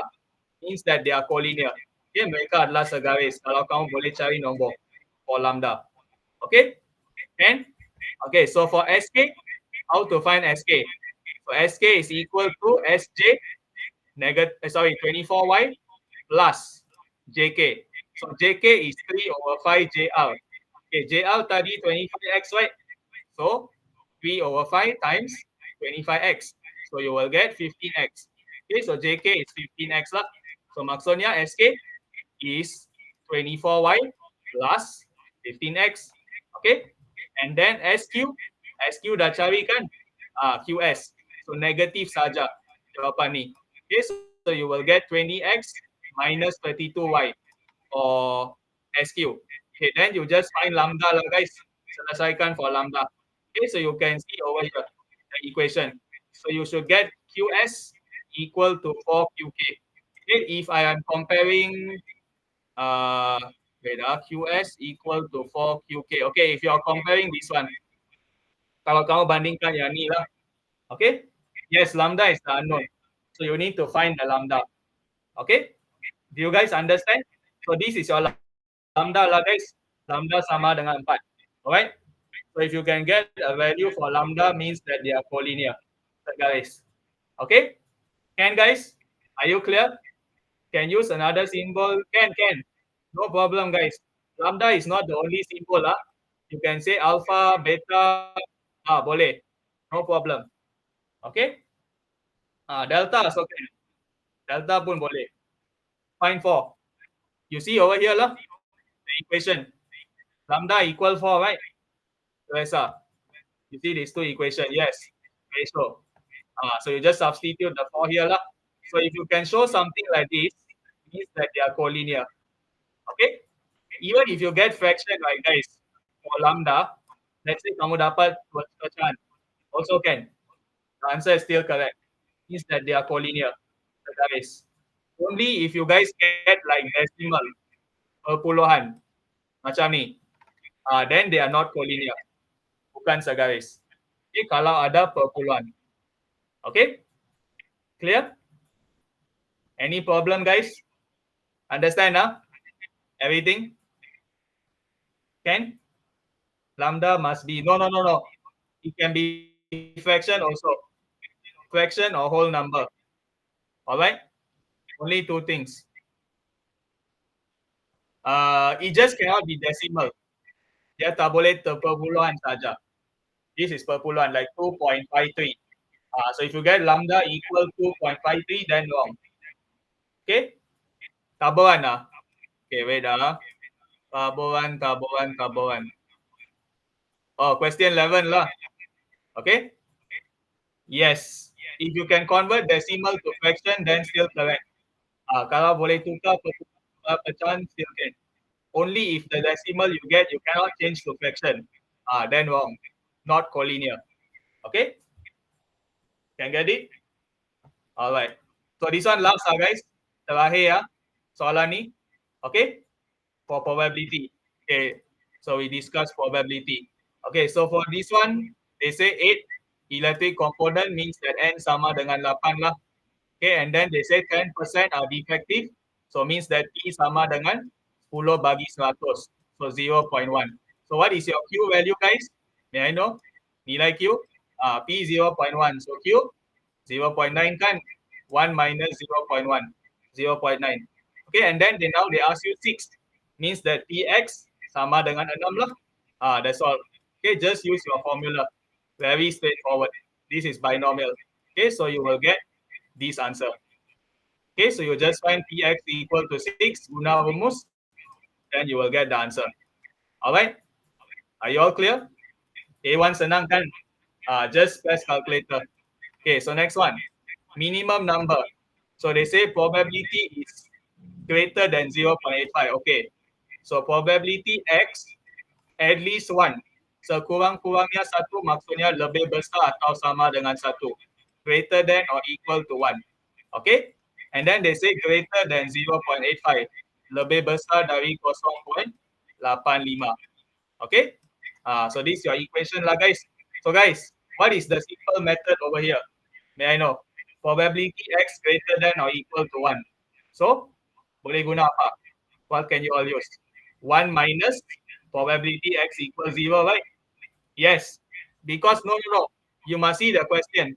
means that they are collinear. Okay, mereka adalah segaris. Kalau kamu boleh cari nombor for lambda. Okay? And okay, so for SK, how to find SK? So SK is equal to SJ 24y plus JK. So JK is 3 over 5 JR. Okay, JR tadi 25x, right? So 3 over 5 times 25x. So you will get 15x. Okay, so JK is 15x lah. So maksudnya SK is 24y plus 15x. Okay, and then SQ dah cari kan? QS. So negative saja jawapan ni. Okay, so you will get 20x minus 32y for SQ. Okay, then you just find lambda lah guys. Selesaikan for lambda. Okay, so you can see over here the equation. So you should get QS equal to 4QK. Okay, if I am comparing QS equal to 4QK. Okay, if you are comparing this one, Kalau kamu bandingkan yang ni lah. Okay? Yes, lambda is the unknown. So you need to find the lambda. Okay? Do you guys understand? So this is your lambda lah guys. Lambda sama dengan 4. Alright? So if you can get a value for lambda means that they are collinear. Guys. Okay? Can guys? Are you clear? Can use another symbol? Can. No problem guys. Lambda is not the only symbol lah. You can say alpha, beta. Boleh. No problem. Okay? Delta also can. Delta pun boleh. Find 4. You see over here lah, the equation. Lambda equal 4, right? Teresa. You see these two equations? Yes. Ratio. So you just substitute the 4 here lah. So if you can show something like this, it means that they are collinear. Okay? Even if you get fraction like guys, for lambda, let's say kamu dapat pecahan, also can. The answer is still correct. Means that they are collinear. Guys. Only if you guys get like decimal, perpuluhan, macam ni, then they are not collinear. Bukan segaris. Okay, kalau ada perpuluhan. Okay? Clear? Any problem guys? Understand everything? Can? Lambda must be, no. It can be fraction also. Fraction or whole number. Alright? Only two things. It just cannot be decimal. Dia tak boleh perpuluhan saja. This is perpuluhan, like 2.53. So if you get lambda equal 2.53, then wrong. Okay? Tabuhan Okay, wait Tabuhan. Oh, question 11 lah. Okay? Yes. If you can convert decimal to fraction, then still correct. Kalau boleh tukar pecahan, still can. Only if the decimal you get, you cannot change to fraction. Then wrong. Not collinear. Okay? Can get it? Alright. So this one last guys. Terakhir soalan ni. Okay? For probability. Okay. So we discuss probability. Okay, so for this one, they say 8 electric component means that N sama dengan 8 lah. Okay, and then they say 10% are defective. So means that P sama dengan 10 bagi 100. So 0.1. So what is your Q value guys? May I know? Nilai Q? P 0.1. So Q 0.9 kan? 1 minus 0.1. 0.9. Okay, and then now they ask you 6. Means that Px sama dengan 6 lah. That's all. Okay, just use your formula. Very straightforward. This is binomial. Okay, so you will get this answer. Okay, so you just find Px equal to 6 guna rumus, then you will get the answer. Alright? Are you all clear? A1 senang kan? Just press calculator. Okay, so next one. Minimum number. So they say probability is greater than 0.85. Okay. So probability X at least 1. Sekurang-kurangnya 1 maksudnya lebih besar atau sama dengan 1. Greater than or equal to 1. Okay? And then they say greater than 0.85. Lebih besar dari 0.85. Okay? So this is your equation lah guys. So guys, what is the simple method over here? May I know? Probability X greater than or equal to 1. So, boleh guna apa? What can you all use? 1 minus probability X equals 0, right? Yes. Because no. You must see the question.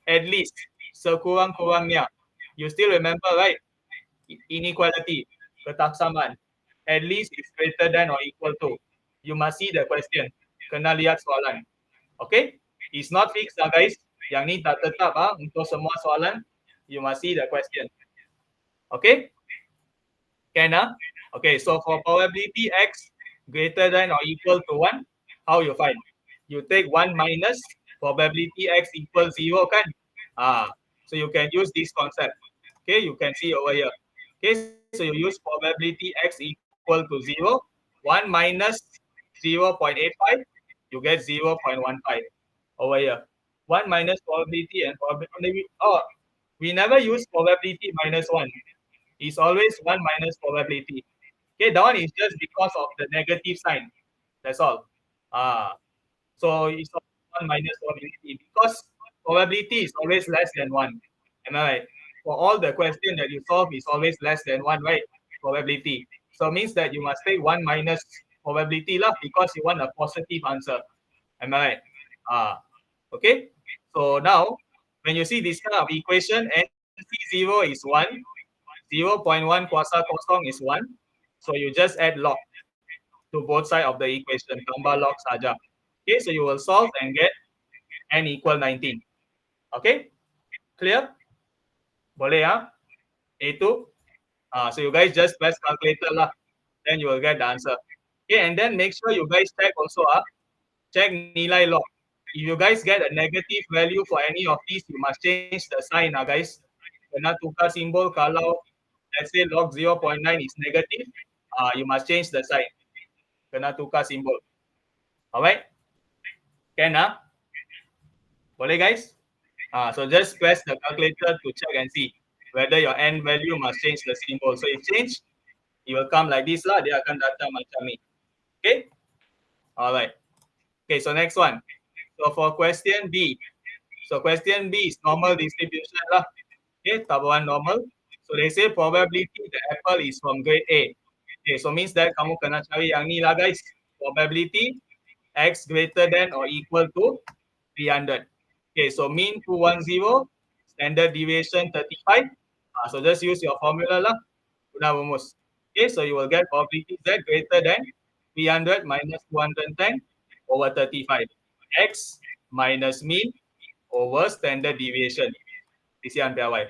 At least. Sekurang-kurangnya. You still remember, right? Inequality. Ketaksaman. At least is greater than or equal to. You must see the question. Kena lihat soalan. Okay? It's not fixed guys. Yang ni tak tetap untuk semua soalan. You must see the question. Okay? Can Okay, so for probability X greater than or equal to 1, how you find? You take 1 minus probability X equals 0 kan? So you can use this concept. Okay, you can see over here. Okay, so you use probability X equal to 0. 1 minus 0.85, you get 0.15 over here. 1 minus probability and probability. We never use probability minus 1. It's always 1 minus probability. Okay, that one is just because of the negative sign. That's all. So it's 1 minus probability because probability is always less than 1. Am I right? For all the question that you solve is always less than 1, right? Probability. So it means that you must take 1 minus probability lah because you want a positive answer. Am I right? Okay. So now, when you see this kind of equation, NC0 is 1, 0.1 kuasa kosong is 1. So you just add log to both sides of the equation. Tambah log saja. Okay, so you will solve and get n equal 19. Okay, clear? Boleh ya? Itu. So you guys just press calculator lah. Then you will get the answer. Okay, and then make sure you guys check also check nilai log. If you guys get a negative value for any of these, you must change the sign guys. Kena tukar simbol kalau let's say log 0.9 is negative, you must change the sign. Kena tukar simbol. Alright? Can Boleh guys? So just press the calculator to check and see whether your n value must change the symbol. So if change, it will come like this lah. Dia akan datang macam ni. Okay? Alright. Okay, so next one. So for question B. So question B is normal distribution lah. Okay, tabuhan normal. So they say probability the apple is from grade A. Okay, so means that kamu kena cari yang ni lah guys. Probability x greater than or equal to 300. Okay, so mean 210, standard deviation 35. So just use your formula lah. Sudah rumus. Okay, so you will get probability z greater than 300 minus 210 over 35. X minus mean over standard deviation. Isi ambil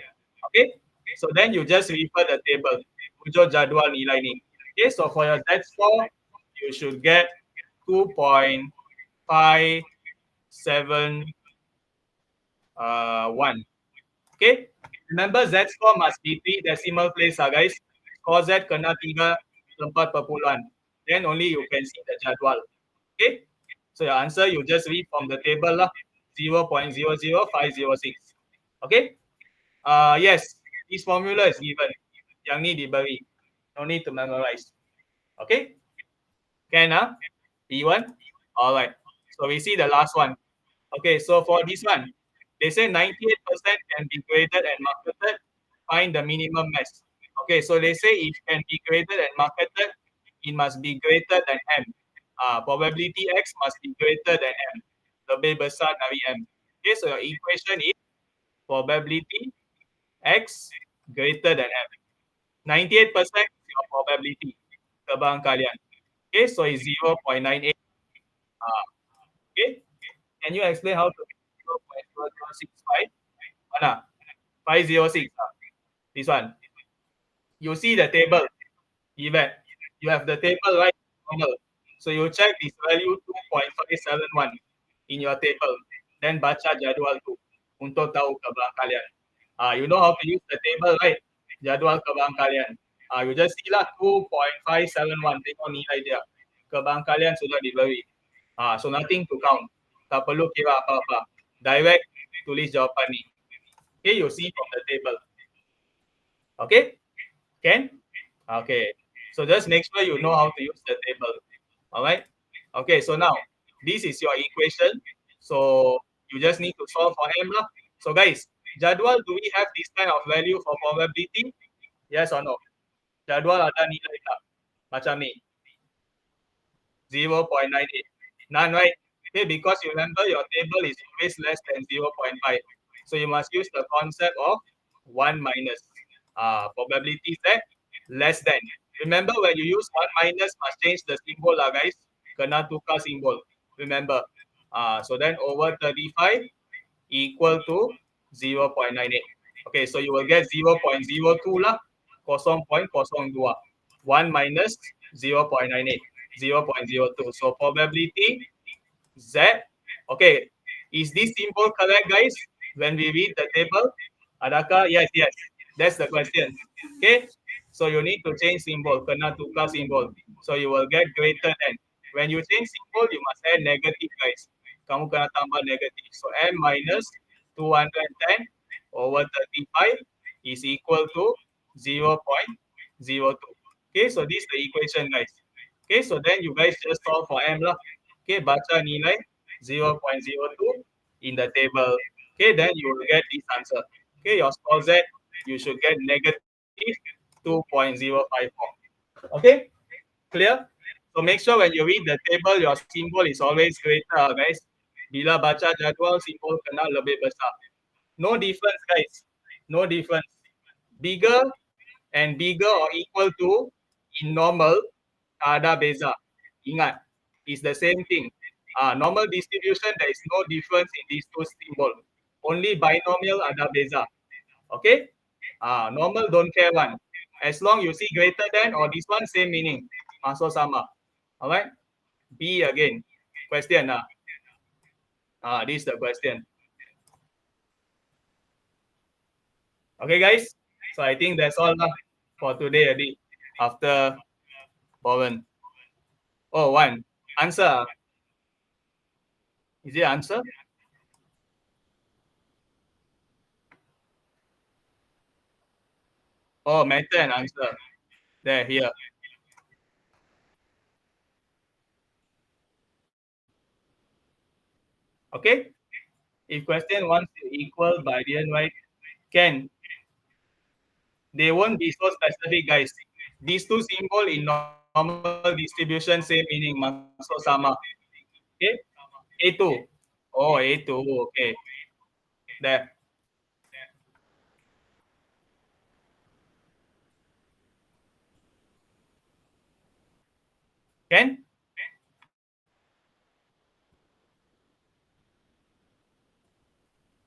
okay, so then you just refer the table. Ujo jadual nilai ni. Okay, so for your Z score, you should get 2.571. Okay, remember Z score must be 3 decimal place guys. Score Z kena 3 tempat perpuluhan. Then only you can see the jadual. Okay, so your answer you just read from the table lah. 0.00506. Okay. Yes, this formula is given. Yang ni diberi. No need to memorize. Okay? Can B1? Alright. So we see the last one. Okay, so for this one, they say 98% can be graded and marketed. Find the minimum mass. Okay, so they say if can be graded and marketed, it must be greater than M. Probability X must be greater than M. Lebih besar dari M. Okay, so your equation is probability X greater than M. 98% is your probability. Kebarangkalian. Okay, so it's 0.98. Okay, can you explain how to get 0.0065? Mana? 506. This one. You see the table. Event. You have the table right? Normal. So you check this value 2.571 in your table. Then baca jadual tu untuk tahu kebarangkalian. You know how to use the table, right? Jadual kebarangkalian. You just see lah 2.571. Tengok nilai dia. Kebarangkalian sudah diberi. So nothing to count. Tak perlu kira apa-apa. Direct tulis jawapan ni. Okay, you see from the table. Okay? Can? Okay. So just make sure you know how to use the table. Alright? Okay, so now this is your equation. So you just need to solve for M lah. So guys, jadual, do we have this kind of value for probability? Yes or no? Jadual ada nilai tak? Macam ni. 0.98. None, right? Okay, because you remember your table is always less than 0.5. So you must use the concept of 1 minus. Probability that less than. Remember when you use 1 minus, must change the symbol lah guys. Kena tukar symbol. Remember. So then over 35 equal to 0.98. Okay, so you will get 0.02 lah. 0.02. 1 minus 0.98. 0.02. So probability Z. Okay, is this symbol correct guys? When we read the table, adakah? Yes, yes. That's the question. Okay, so you need to change symbol. Kena tukar symbol. So you will get greater than. When you change symbol, you must add negative guys. Kamu kena tambah negative. So M minus 210 over 35 is equal to 0.02. Okay, so this is the equation guys. Okay, so then you guys just solve for M lah. Okay, baca nilai 0.02 in the table. Okay, then you will get this answer. Okay, your score Z, you should get negative 2.054. Okay, clear? So make sure when you read the table, your symbol is always greater, guys. Bila baca jadual, simbol kena lebih besar. No difference, guys. No difference. Bigger and bigger or equal to in normal, tak ada beza. Ingat, it's the same thing. Normal distribution, there is no difference in these two symbol. Only binomial ada beza. Okay? Normal don't care one. As long you see greater than or this one same meaning. So sama. Alright? B again. Question. This is the question. Okay, guys. So I think that's all for today, Adi. After Bowen. Oh, one. Answer. Is it answer? Oh, method and answer. There, here. Okay? If question wants to equal by the end, right? Can. They won't be so specific, guys. These two symbol in normal distribution, same meaning, masuk sama. Okay? A2. Oh, A2. Okay. There. Can?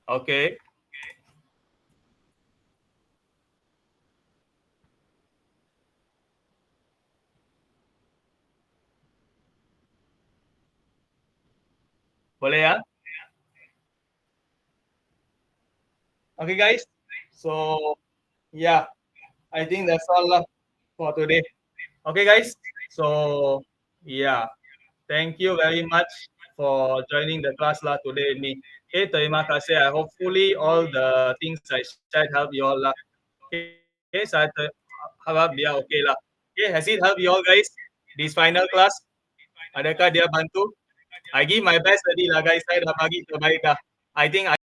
Okay. Boleh ya? Okay, guys. So, yeah, I think that's all for today. Okay, guys. So, yeah, thank you very much for joining the class today with me. Okay, terima kasih. Hopefully all the things I shared help you all lah. Okay, saya harap dia okay lah. Okay, has it helped you all guys? This final class? Adakah dia bantu? I give my best tadi lah guys. Saya dah bagi terbaik dah. I think I